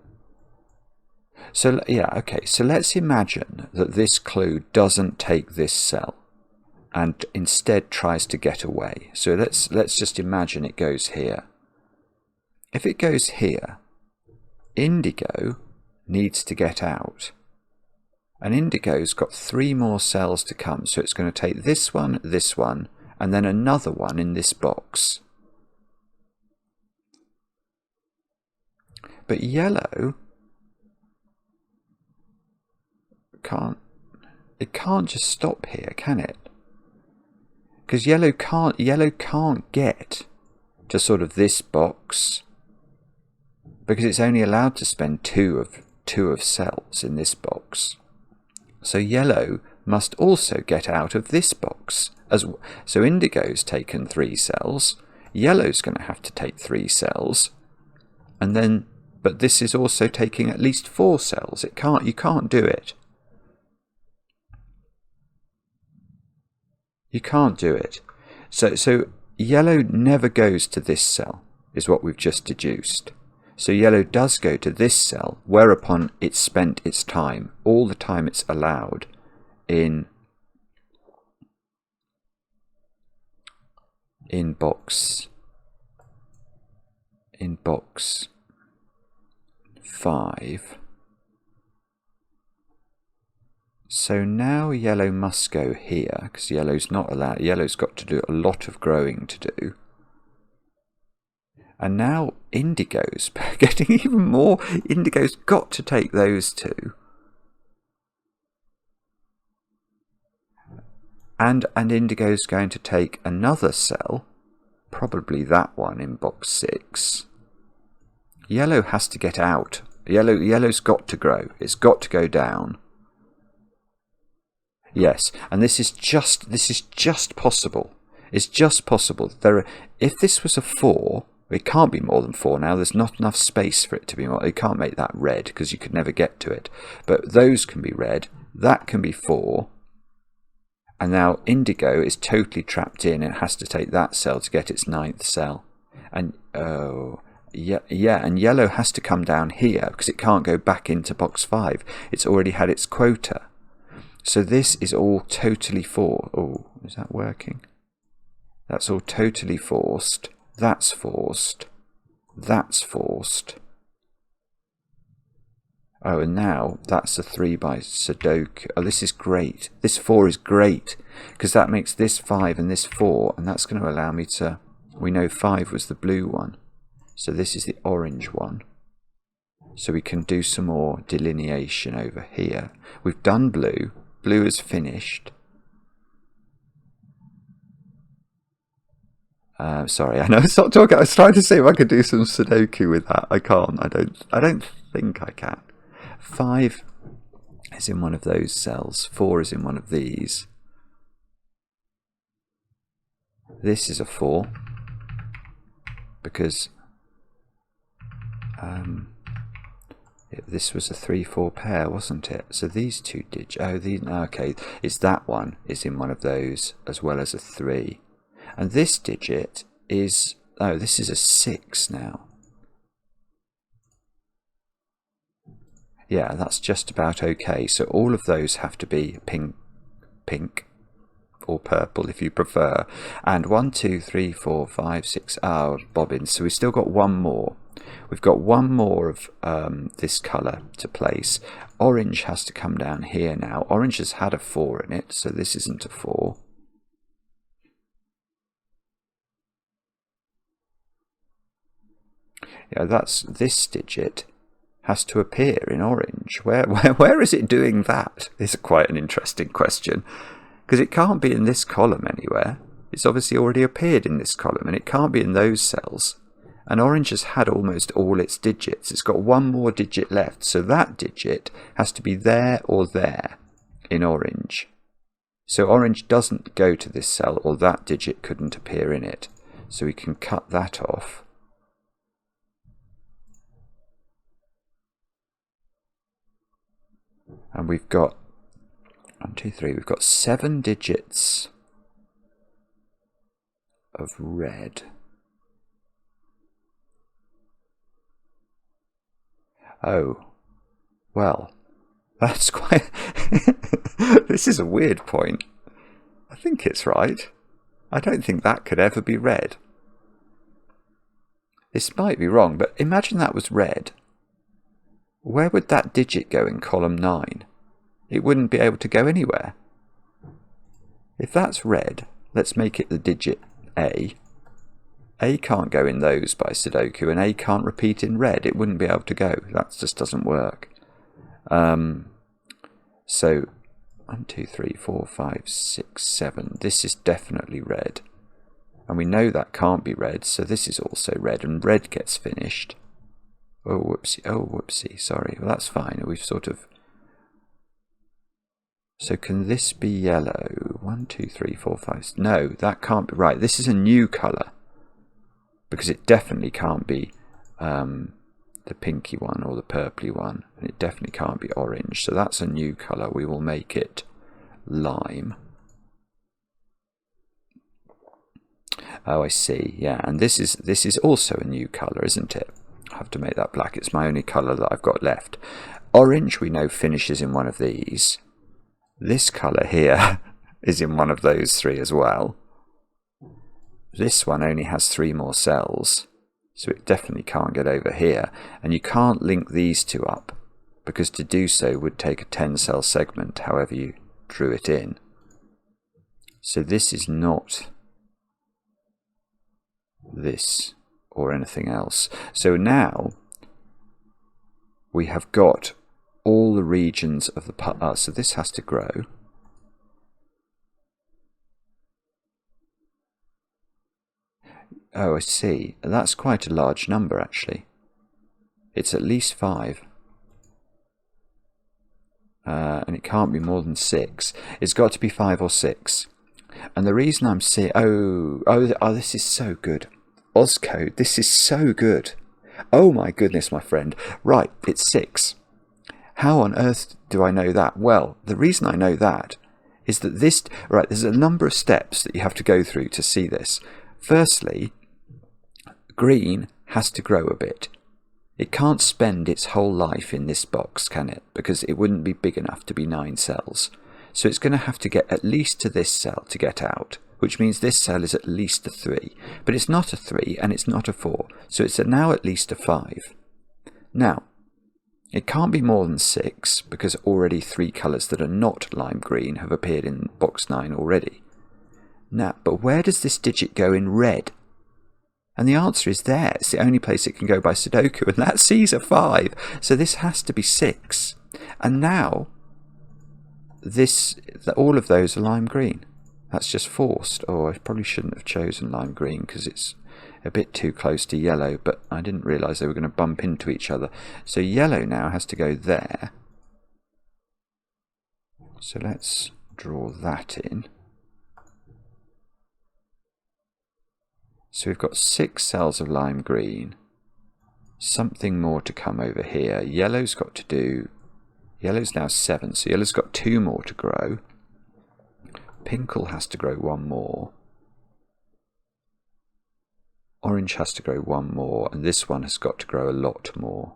So yeah, okay, so let's imagine that this clue doesn't take this cell and instead tries to get away. So let's just imagine it goes here. If it goes here, indigo needs to get out. And indigo's got 3 more cells to come, so it's going to take this one, and then another one in this box. But yellow can't just stop here, can it? Because yellow can't get to sort of this box, because it's only allowed to spend 2 of cells in this box. So yellow must also get out of this box. So indigo's taken 3 cells, yellow's going to have to take 3 cells, and then, but this is also taking at least 4 cells. You can't do it. You can't do it. So yellow never goes to this cell, is what we've just deduced. So yellow does go to this cell, whereupon it's spent its time, all the time it's allowed, in in box 5. So now yellow must go here, because yellow's not allowed. Yellow's got to do a lot of growing to do. And now indigo's getting even more. Indigo's got to take those two. And indigo's going to take another cell, probably that one in box 6. Yellow has to get out. Yellow's got to grow. It's got to go down. Yes, and this is just possible. It's just possible. If this was a 4, it can't be more than 4 now. There's not enough space for it to be more. You can't make that red because you could never get to it. But those can be red. That can be 4. And now indigo is totally trapped in. It has to take that cell to get its 9th cell. And and yellow has to come down here because it can't go back into box 5. It's already had its quota. So this is all totally forced. Oh, is that working? That's all totally forced. That's forced. That's forced. Oh, and now that's a 3 by Sudoku. Oh, this is great. This 4 is great because that makes this 5 and this 4, and that's going to allow me to... We know 5 was the blue one, so this is the orange one. So we can do some more delineation over here. We've done blue. Blue is finished. Sorry, I know I stopped talking. I was trying to see if I could do some Sudoku with that. I can't. I don't think I can. 5 is in one of those cells. 4 is in one of these. This is a 4 because this was a 3-4 pair, wasn't it? So these two digits. Oh, okay. It's that one is in one of those as well as a 3. And this digit is... Oh, this is a 6 now. Yeah, that's just about okay. So all of those have to be pink or purple if you prefer. And 1, 2, 3, 4, 5, 6 bobbins. So we've still got one more. We've got one more of this colour to place. Orange has to come down here now. Orange has had a 4 in it, so this isn't a 4. Yeah, that's this digit has to appear in orange. Where is it doing that? Is quite an interesting question, because it can't be in this column anywhere. It's obviously already appeared in this column, and it can't be in those cells. And orange has had almost all its digits. It's got one more digit left, so that digit has to be there or there in orange. So orange doesn't go to this cell, or that digit couldn't appear in it. So we can cut that off. And we've got 1, 2, 3. We've got 7 digits of red. Oh, well, that's quite... This is a weird point. I think it's right. I don't think that could ever be red. This might be wrong, but imagine that was red. Where would that digit go in column 9? It wouldn't be able to go anywhere. If that's red, let's make it the digit A. A can't go in those by Sudoku, and A can't repeat in red. It wouldn't be able to go. That just doesn't work. So 1, 2, 3, 4, 5, 6, 7. This is definitely red. And we know that can't be red, so this is also red, and red gets finished. Oh, whoopsie. Oh, whoopsie. Sorry. Well, that's fine. We've sort of... So can this be yellow? 1, 2, 3, 4, 5... No, that can't be... Right, this is a new colour. Because it definitely can't be the pinky one or the purpley one. And it definitely can't be orange. So that's a new colour. We will make it lime. Oh, I see. Yeah, and this is also a new colour, isn't it? I have to make that black. It's my only colour that I've got left. Orange we know finishes in one of these. This colour here is in one of those 3 as well. this one only has 3 more cells, so it definitely can't get over here. And you can't link these two up, because to do so would take a 10-cell segment, however you drew it in. So this is not this or anything else. So now we have got all the regions of the puzzle. So this has to grow. Oh, I see. That's quite a large number, actually. It's at least 5. And it can't be more than 6. It's got to be 5 or 6. And the reason I'm seeing... Oh, this is so good. Oskode, this is so good. Oh my goodness, my friend. Right, it's 6. How on earth do I know that? Well, the reason I know that is that this... Right, there's a number of steps that you have to go through to see this. Firstly, green has to grow a bit. It can't spend its whole life in this box, can it? Because it wouldn't be big enough to be 9 cells. So it's going to have to get at least to this cell to get out, which means this cell is at least a 3. But it's not a 3 and it's not a 4, so it's now at least a 5. Now, it can't be more than 6, because already 3 colours that are not lime green have appeared in box 9 already. Now, but where does this digit go in red? And the answer is there. It's the only place it can go by Sudoku, and that C's a 5. So this has to be 6. And now, all of those are lime green. That's just forced. Oh, I probably shouldn't have chosen lime green because it's a bit too close to yellow, but I didn't realise they were going to bump into each other. So yellow now has to go there. So let's draw that in. So we've got 6 cells of lime green. Something more to come over here. Yellow's got to do... Yellow's now 7, so yellow's got 2 more to grow. Pinkle has to grow 1 more. Orange has to grow 1 more, and this one has got to grow a lot more.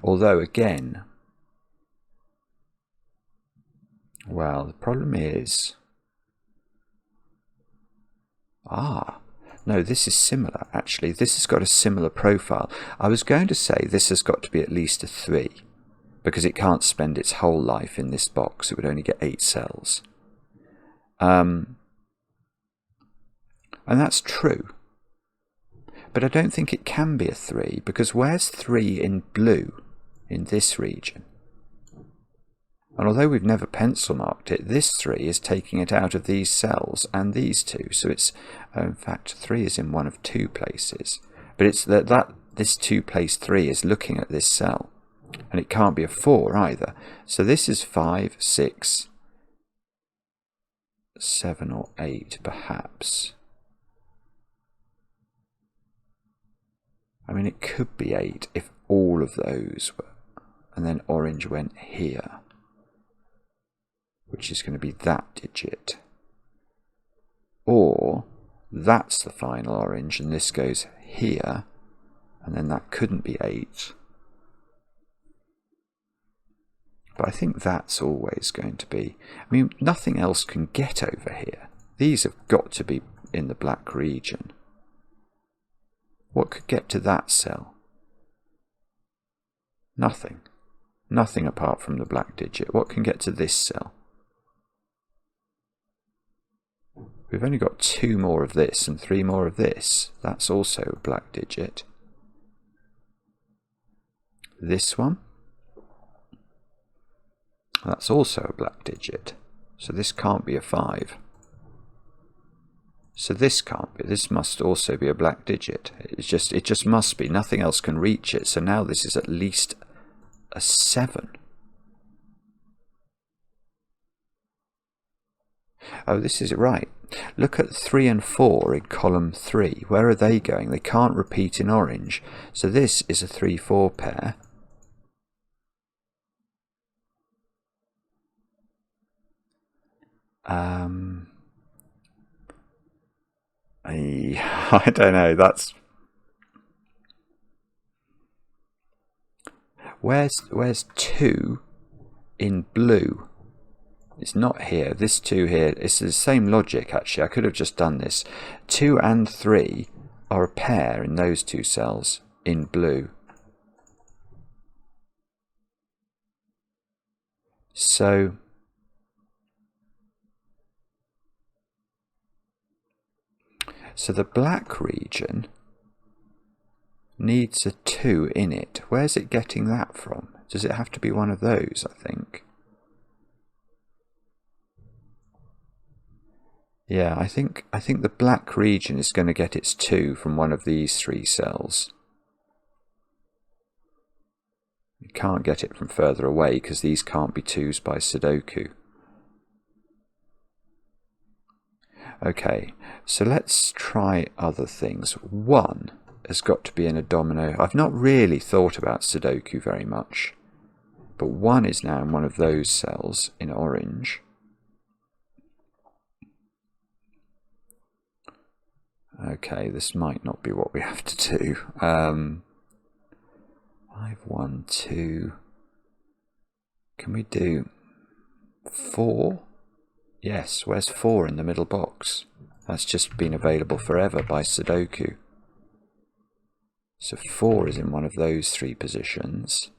Although, again... Well, the problem is... No, this is similar, actually. This has got a similar profile. I was going to say this has got to be at least a 3, because it can't spend its whole life in this box. It would only get 8 cells. And that's true. But I don't think it can be a 3, because where's 3 in blue in this region? And although we've never pencil marked it, this 3 is taking it out of these cells and these 2. So it's, in fact, 3 is in one of 2 places. But it's that this 2 place 3 is looking at this cell. And it can't be a 4 either. So this is 5, 6, 7 or 8 perhaps. I mean, it could be 8 if all of those were. And then orange went here, which is going to be that digit. Or that's the final orange and this goes here, and then that couldn't be 8. But I think that's always going to be... I mean, nothing else can get over here. These have got to be in the black region. What could get to that cell? Nothing. Nothing apart from the black digit. What can get to this cell? We've only got 2 more of this and 3 more of this. That's also a black digit. This one. That's also a black digit. So this can't be a 5. So this can't be. This must also be a black digit. It just must be. Nothing else can reach it. So now this is at least a 7. Oh, this is right. Look at 3 and 4 in column 3. Where are they going? They can't repeat in orange. So this is a 3-4 pair. I don't know. That's where's 2 in blue? It's not here. This 2 here, it's the same logic actually. I could have just done this. 2 and 3 are a pair in those 2 cells in blue. So the black region needs a 2 in it. Where's it getting that from? Does it have to be one of those, I think? Yeah, I think the black region is going to get its 2 from one of these 3 cells. You can't get it from further away because these can't be 2s by Sudoku. Okay, so let's try other things. 1 has got to be in a domino. I've not really thought about Sudoku very much, but 1 is now in one of those cells in orange. Okay, this might not be what we have to do. 5, 1, 2. Can we do 4? Yes, where's 4 in the middle box? That's just been available forever by Sudoku. So 4 is in one of those 3 positions.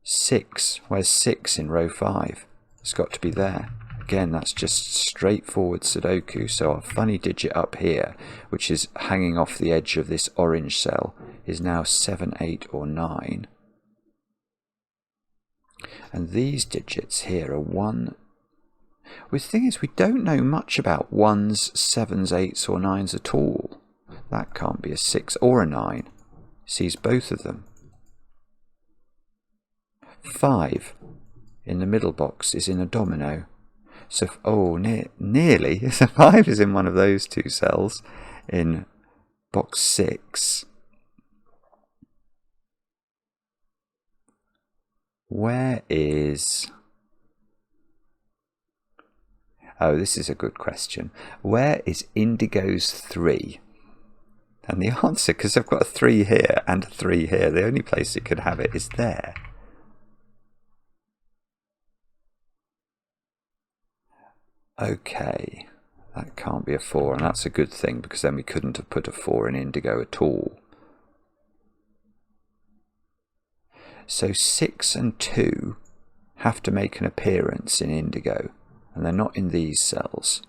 6, where's 6 in row 5? It's got to be there. Again, that's just straightforward Sudoku. So our funny digit up here, which is hanging off the edge of this orange cell, is now 7, 8 or 9. And these digits here are 1. The thing is, we don't know much about 1s, 7s, 8s or 9s at all. That can't be a 6 or a 9. Sees both of them. 5 in the middle box is in a domino. So, oh, nearly. So 5 is in one of those 2 cells in box 6. Where is... Oh, this is a good question. Where is indigo's 3? And the answer, because I've got a 3 here and a 3 here, the only place it could have it is there. Okay, that can't be a 4, and that's a good thing, because then we couldn't have put a 4 in indigo at all. So 6 and 2 have to make an appearance in indigo, and they're not in these cells.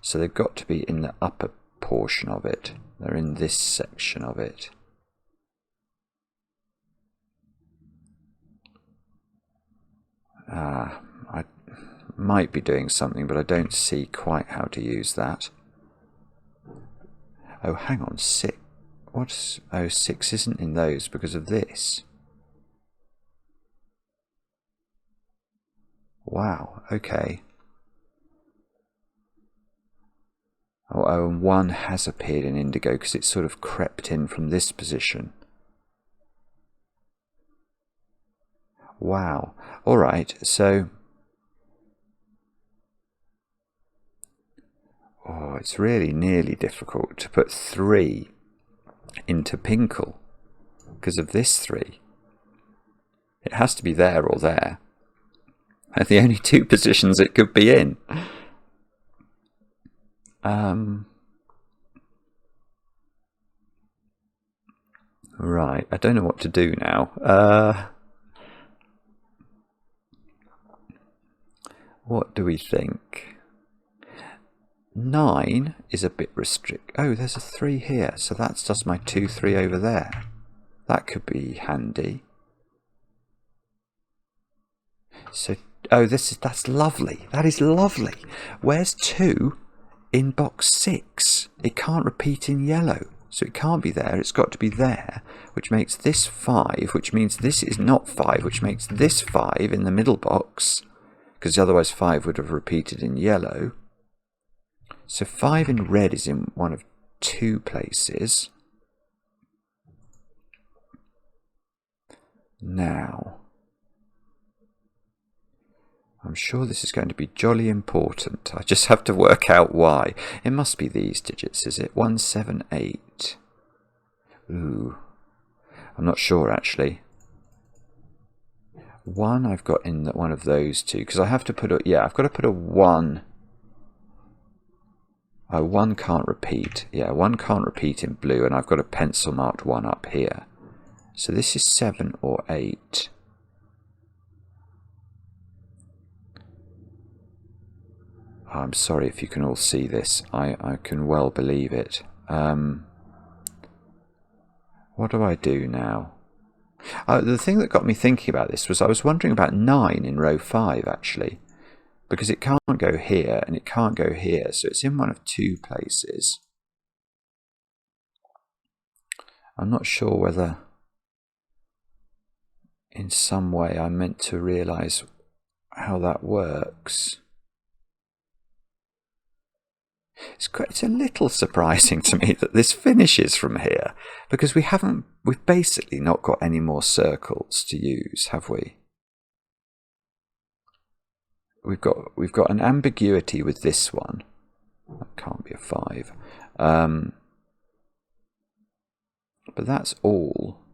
So they've got to be in the upper portion of it. They're in this section of it. I might be doing something, but I don't see quite how to use that. Oh, hang on, 6. What's... Oh, 6 isn't in those because of this. Wow, okay. Oh, and 1 has appeared in indigo because it sort of crept in from this position. Wow. Alright, so... Oh, it's really nearly difficult to put 3 into Pinkle because of this 3. It has to be there or there. And the only 2 positions it could be in. Right, I don't know what to do now. What do we think? 9 is a bit restricted. Oh, there's a 3 here, so that's just my 2, 3 over there. That could be handy. So, oh, that's lovely. That is lovely. Where's 2 in box 6? It can't repeat in yellow, so it can't be there. It's got to be there, which makes this 5, which means this is not 5, which makes this 5 in the middle box, because otherwise 5 would have repeated in yellow. So 5 in red is in one of 2 places. Now, I'm sure this is going to be jolly important. I just have to work out why. It must be these digits, is it? 1, 7, 8. Ooh, I'm not sure actually. 1 I've got in one of those two, because I have to put a, yeah, I've got to put a 1. Oh, 1 can't repeat. Yeah, 1 can't repeat in blue, and I've got a pencil marked 1 up here. So this is 7 or 8. Oh, I'm sorry if you can all see this. I can well believe it. What do I do now? The thing that got me thinking about this was I was wondering about 9 in row 5, actually. Because it can't go here and it can't go here. So it's in one of 2 places. I'm not sure whether in some way I'm meant to realise how that works. It's a little surprising to me that this finishes from here, because we've basically not got any more circles to use, have we? We've got an ambiguity with this one. That can't be a 5. But that's all.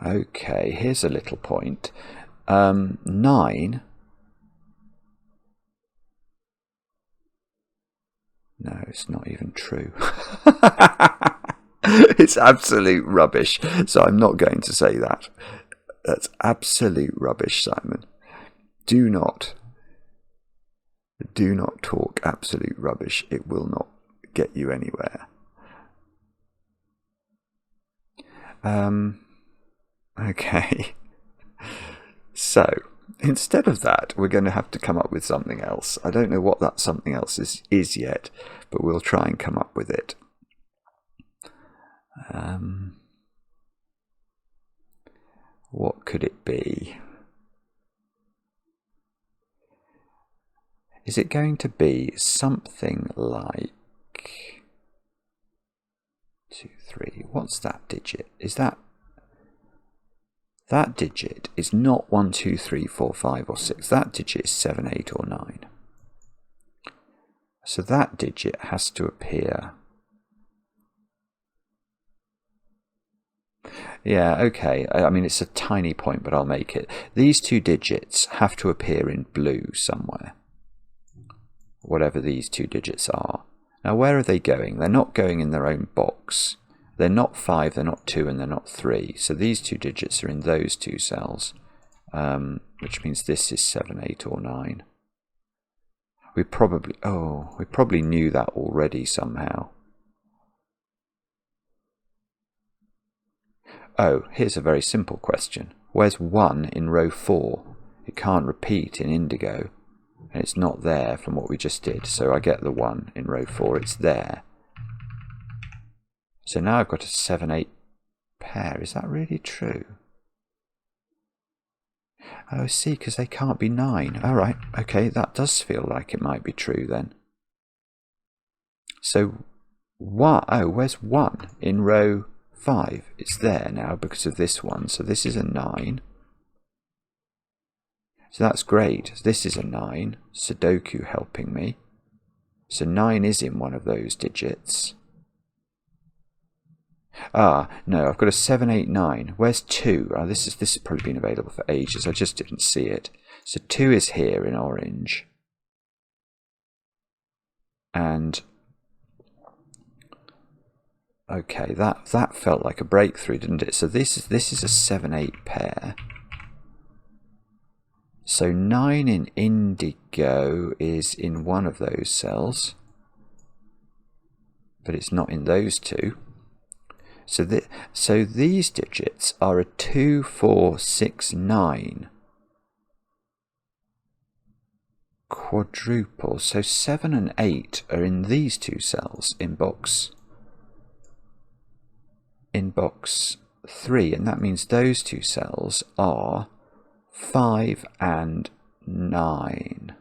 Okay, here's a little point. 9. No, it's not even true. It's absolute rubbish, so I'm not going to say that. That's absolute rubbish, Simon. Do not talk absolute rubbish. It will not get you anywhere. Okay. So, instead of that, we're going to have to come up with something else. I don't know what that something else is yet, but we'll try and come up with it. What could it be? Is it going to be something like 2, 3? What's that digit? Is that digit is not 1, 2, 3, 4, 5 or 6. That digit is 7, 8 or 9. So that digit has to appear. Yeah, okay. I mean, it's a tiny point, but I'll make it. These 2 digits have to appear in blue somewhere. Whatever these 2 digits are. Now, where are they going? They're not going in their own box. They're not 5, they're not 2, and they're not 3. So these 2 digits are in those 2 cells, which means this is 7, 8, or 9. We probably knew that already somehow. Oh, here's a very simple question. Where's 1 in row 4? It can't repeat in indigo, and it's not there from what we just did. So I get the 1 in row 4, it's there. So now I've got a 7, 8 pair. Is that really true? Oh, see, because they can't be 9. All right, okay, that does feel like it might be true then. So, where's 1 in row 5? It's there now because of this one. So this is a 9. So that's great. This is a 9. Sudoku helping me. So 9 is in one of those digits. Ah, no, I've got a 7, 8, 9. Where's 2? Oh, this has probably been available for ages. I just didn't see it. So 2 is here in orange. And okay, that felt like a breakthrough, didn't it? So this is a 7, 8 pair. So 9 in indigo is in one of those cells, but it's not in those 2. So these digits are a 2, 4, 6, 9 quadruple. So 7 and 8 are in these 2 cells in box 3, and that means those 2 cells are 5 and 9.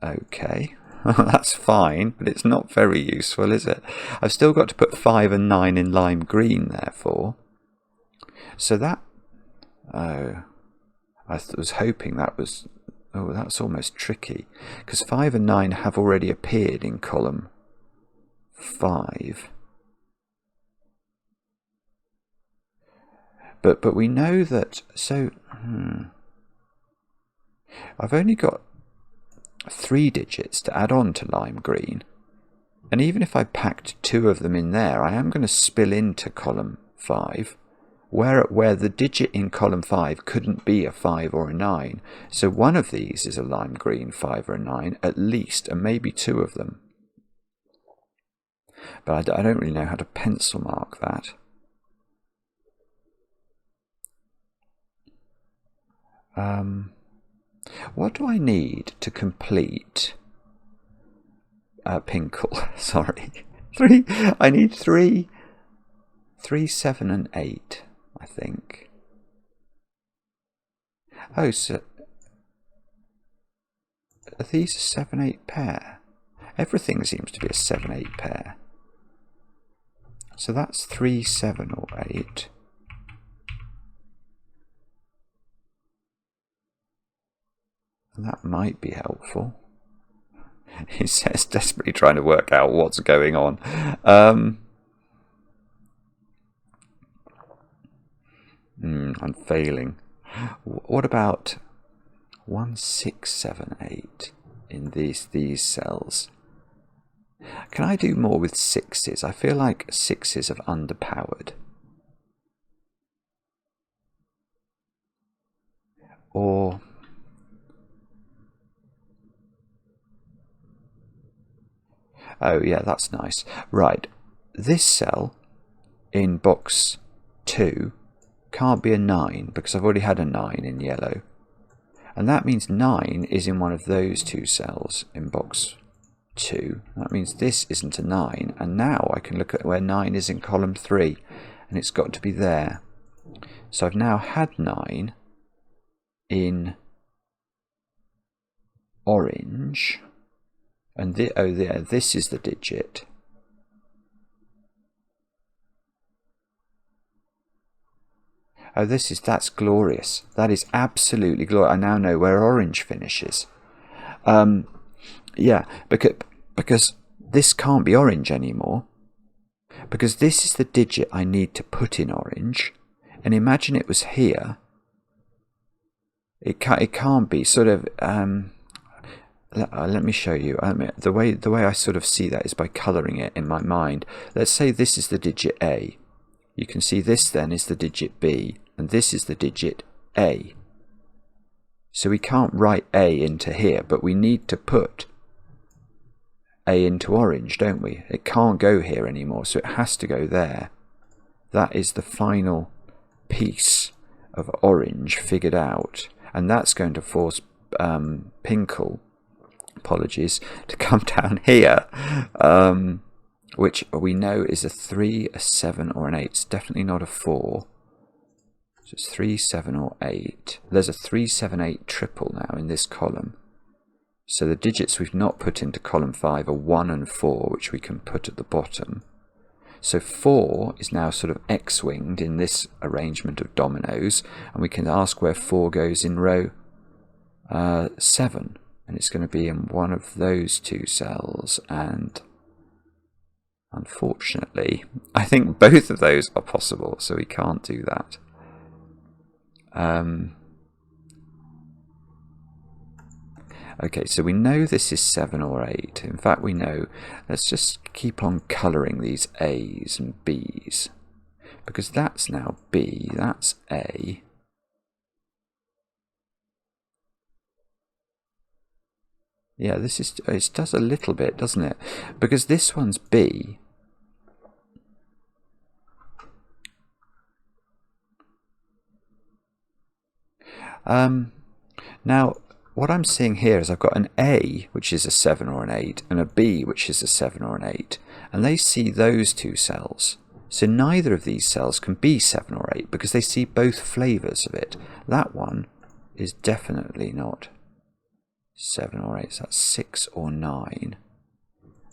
Okay. That's fine, but it's not very useful, is it? I've still got to put 5 and 9 in lime green, therefore. So that... Oh. I was hoping that was Oh, that's almost tricky, because 5 and 9 have already appeared in column 5. But we know that, so I've only got 3 digits to add on to lime green, and even if I packed 2 of them in there, I am going to spill into column 5, where the digit in column 5 couldn't be a 5 or a 9. So one of these is a lime green 5 or a 9 at least, and maybe 2 of them. But I don't really know how to pencil mark that. What do I need to complete Pinkle? Sorry, 3. I need 3, 7 and 8, I think. Oh, so are these a 7, 8 pair? Everything seems to be a 7, 8 pair. So that's 3, 7 or 8. And that might be helpful. He says, desperately trying to work out what's going on. I'm failing. What about 1, 6, 7, 8 in these cells? Can I do more with 6s? I feel like 6s have underpowered. Or oh yeah, that's nice. Right, this cell in box 2 can't be a 9 because I've already had a 9 in yellow. And that means 9 is in one of those 2 cells in box 2. That means this isn't a 9. And now I can look at where 9 is in column 3. And it's got to be there. So I've now had 9 in orange. And this is the digit. Oh, that's glorious. That is absolutely glorious. I now know where orange finishes. Yeah, because this can't be orange anymore. Because this is the digit I need to put in orange. And imagine it was here. It can't be sort of. Let me show you. The way I sort of see that is by colouring it in my mind. Let's say this is the digit A. You can see this then is the digit B, and this is the digit A. So we can't write A into here, but we need to put A into orange, don't we? It can't go here anymore, so it has to go there. That is the final piece of orange figured out, and that's going to force Pinkle, apologies, to come down here, which we know is a 3, a 7 or an 8. It's definitely not a 4. So it's 3, 7 or 8. There's a 3, 7, 8 triple now in this column. So the digits we've not put into column 5 are 1 and 4, which we can put at the bottom. So 4 is now sort of X-winged in this arrangement of dominoes, and we can ask where 4 goes in row 7. And it's going to be in one of those 2 cells, and unfortunately I think both of those are possible, so we can't do that. Okay, so we know this is 7 or 8. In fact, we know, let's just keep on colouring these A's and B's, because that's now B, that's A. Yeah, it does a little bit, doesn't it? Because this one's B. Now, what I'm seeing here is I've got an A, which is a 7 or an 8, and a B, which is a 7 or an 8. And they see those 2 cells. So neither of these cells can be 7 or 8, because they see both flavours of it. That one is definitely not 7 or 8, so that's 6 or 9.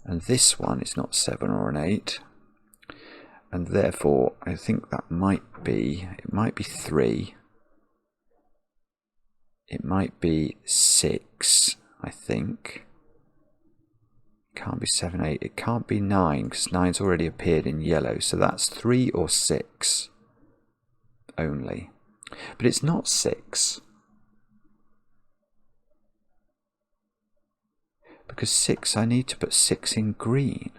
And this one is not 7 or an 8. And therefore, I think that might be 3. it might be 6, I think. It can't be 7, 8. It can't be 9 because 9's already appeared in yellow. So that's 3 or 6 only. But it's not 6. Because 6, I need to put 6 in green.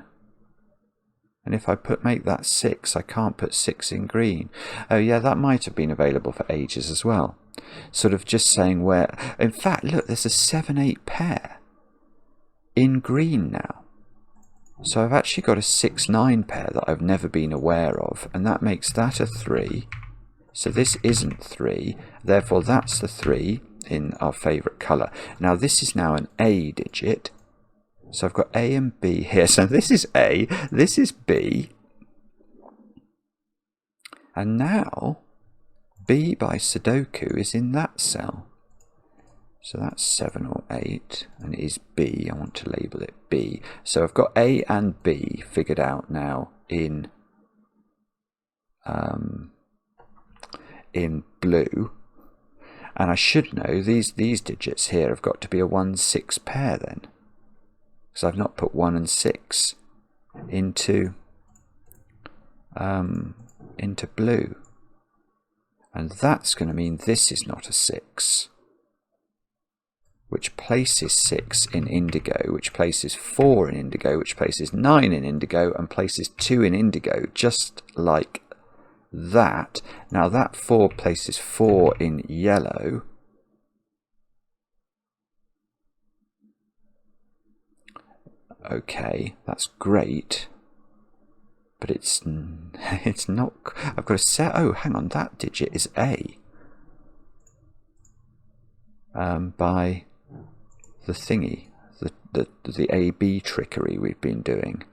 And if I make that 6, I can't put 6 in green. Oh yeah, that might have been available for ages as well. Sort of just saying where... In fact, look, there's a 7, 8 pair in green now. So I've actually got a 6, 9 pair that I've never been aware of. And that makes that a 3. So this isn't 3. Therefore, that's the 3 in our favourite colour. Now, this is now an A digit. So I've got A and B here. So this is A, this is B. And now B by Sudoku is in that cell. So that's 7 or 8 and it is B. I want to label it B. So I've got A and B figured out now in blue. And I should know these digits here have got to be a 1, 6 pair then. Because I've not put 1 and 6 into blue. And that's going to mean this is not a 6. Which places 6 in indigo, which places 4 in indigo, which places 9 in indigo, and places 2 in indigo, just like that. Now that 4 places 4 in yellow. Okay, that's great, but it's not. I've got to set. Oh, hang on, that digit is A. By the thingy, the AB trickery we've been doing.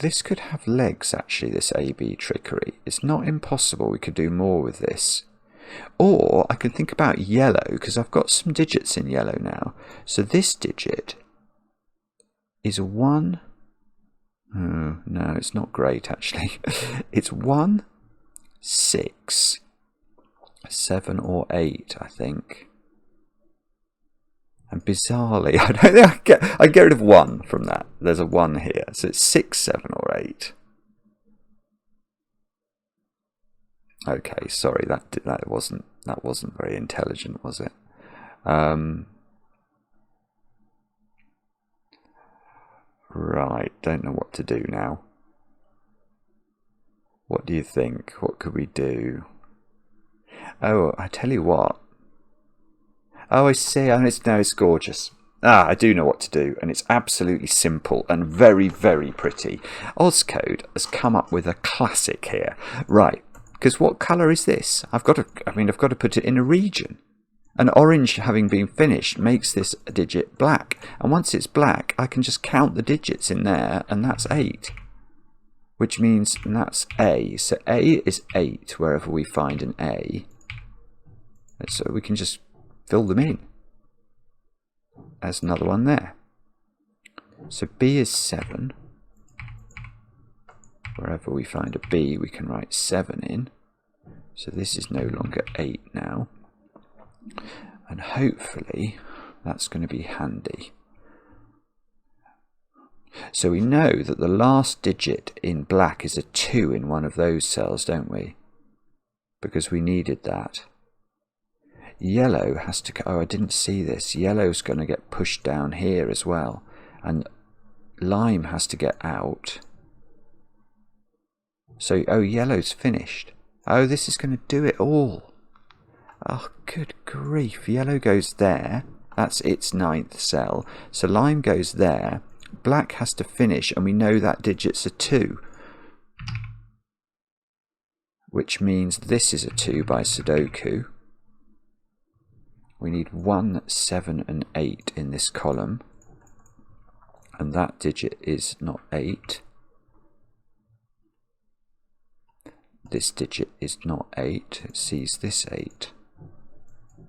This could have legs actually. This AB trickery. It's not impossible. We could do more with this. Or I can think about yellow, because I've got some digits in yellow now. So this digit is 1. Oh, no, it's not great actually. It's 1, 6, 7 or 8, I think. And bizarrely, I don't think I get rid of 1 from that. There's a 1 here. So it's 6, 7 or 8. Okay, sorry, that wasn't very intelligent, was it? Right, don't know what to do now. What do you think? What could we do? Oh, I tell you what. Oh, I see. Oh, it's gorgeous. I do know what to do, and it's absolutely simple and very, very pretty. Oskode has come up with a classic here. Right. Because what colour is this? I've got to put it in a region. And orange, having been finished, makes this digit black. And once it's black, I can just count the digits in there, and that's 8. Which means that's A. So A is 8 wherever we find an A. So we can just fill them in. There's another one there. So B is 7. Wherever we find a B, we can write 7 in. So this is no longer 8 now. And hopefully that's going to be handy. So we know that the last digit in black is a 2 in one of those cells, don't we? Because we needed that. Yellow has to... Oh, I didn't see this. Yellow's going to get pushed down here as well. And lime has to get out. So, oh, yellow's finished. Oh, this is going to do it all. Oh, good grief. Yellow goes there. That's its 9th cell. So lime goes there. Black has to finish, and we know that digit's a 2. Which means this is a 2 by Sudoku. We need 1, 7 and 8 in this column. And that digit is not 8. This digit is not 8, it sees this 8.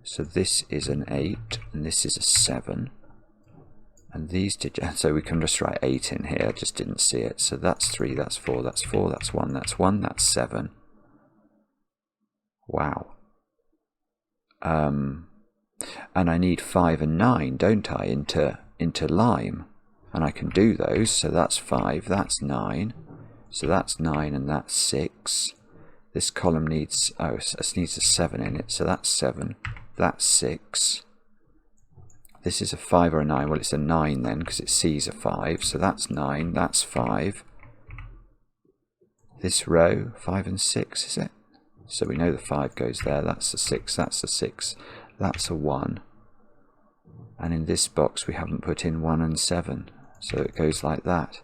So this is an 8, and this is a 7. And these digits, so we can just write 8 in here, I just didn't see it. So that's 3, that's 4, that's 4, that's 1, that's 1, that's 7. Wow. And I need 5 and 9, don't I, into Nylimb, and I can do those. So that's 5, that's 9, so that's 9 and that's 6. This column needs, oh, it needs a 7 in it, so that's 7, that's 6. This is a 5 or a 9, well it's a 9 then, because it sees a 5, so that's 9, that's 5. This row, 5 and 6, is it? So we know the 5 goes there, that's a 6, that's a 6, that's a 1. And in this box we haven't put in 1 and 7, so it goes like that.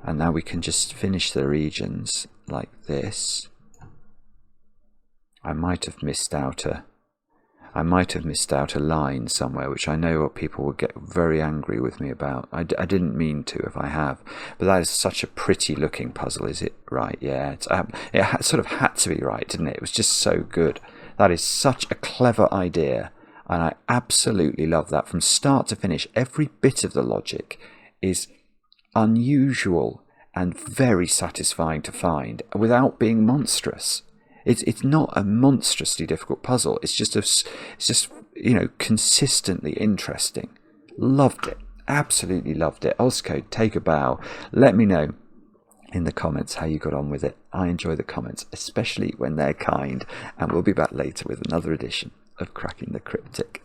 And now we can just finish the regions like this. I might have missed out a line somewhere, which I know what people will get very angry with me about. I didn't mean to if I have, but that is such a pretty looking puzzle. Is it right? Yeah, it sort of had to be right, didn't it? It was just so good. That is such a clever idea, and I absolutely love that from start to finish. Every bit of the logic is unusual and very satisfying to find without being monstrous. It's not a monstrously difficult puzzle. It's just you know, consistently interesting. Loved it. Absolutely loved it. Oskode, take a bow. Let me know in the comments how you got on with it. I enjoy the comments, especially when they're kind. And we'll be back later with another edition of Cracking the Cryptic.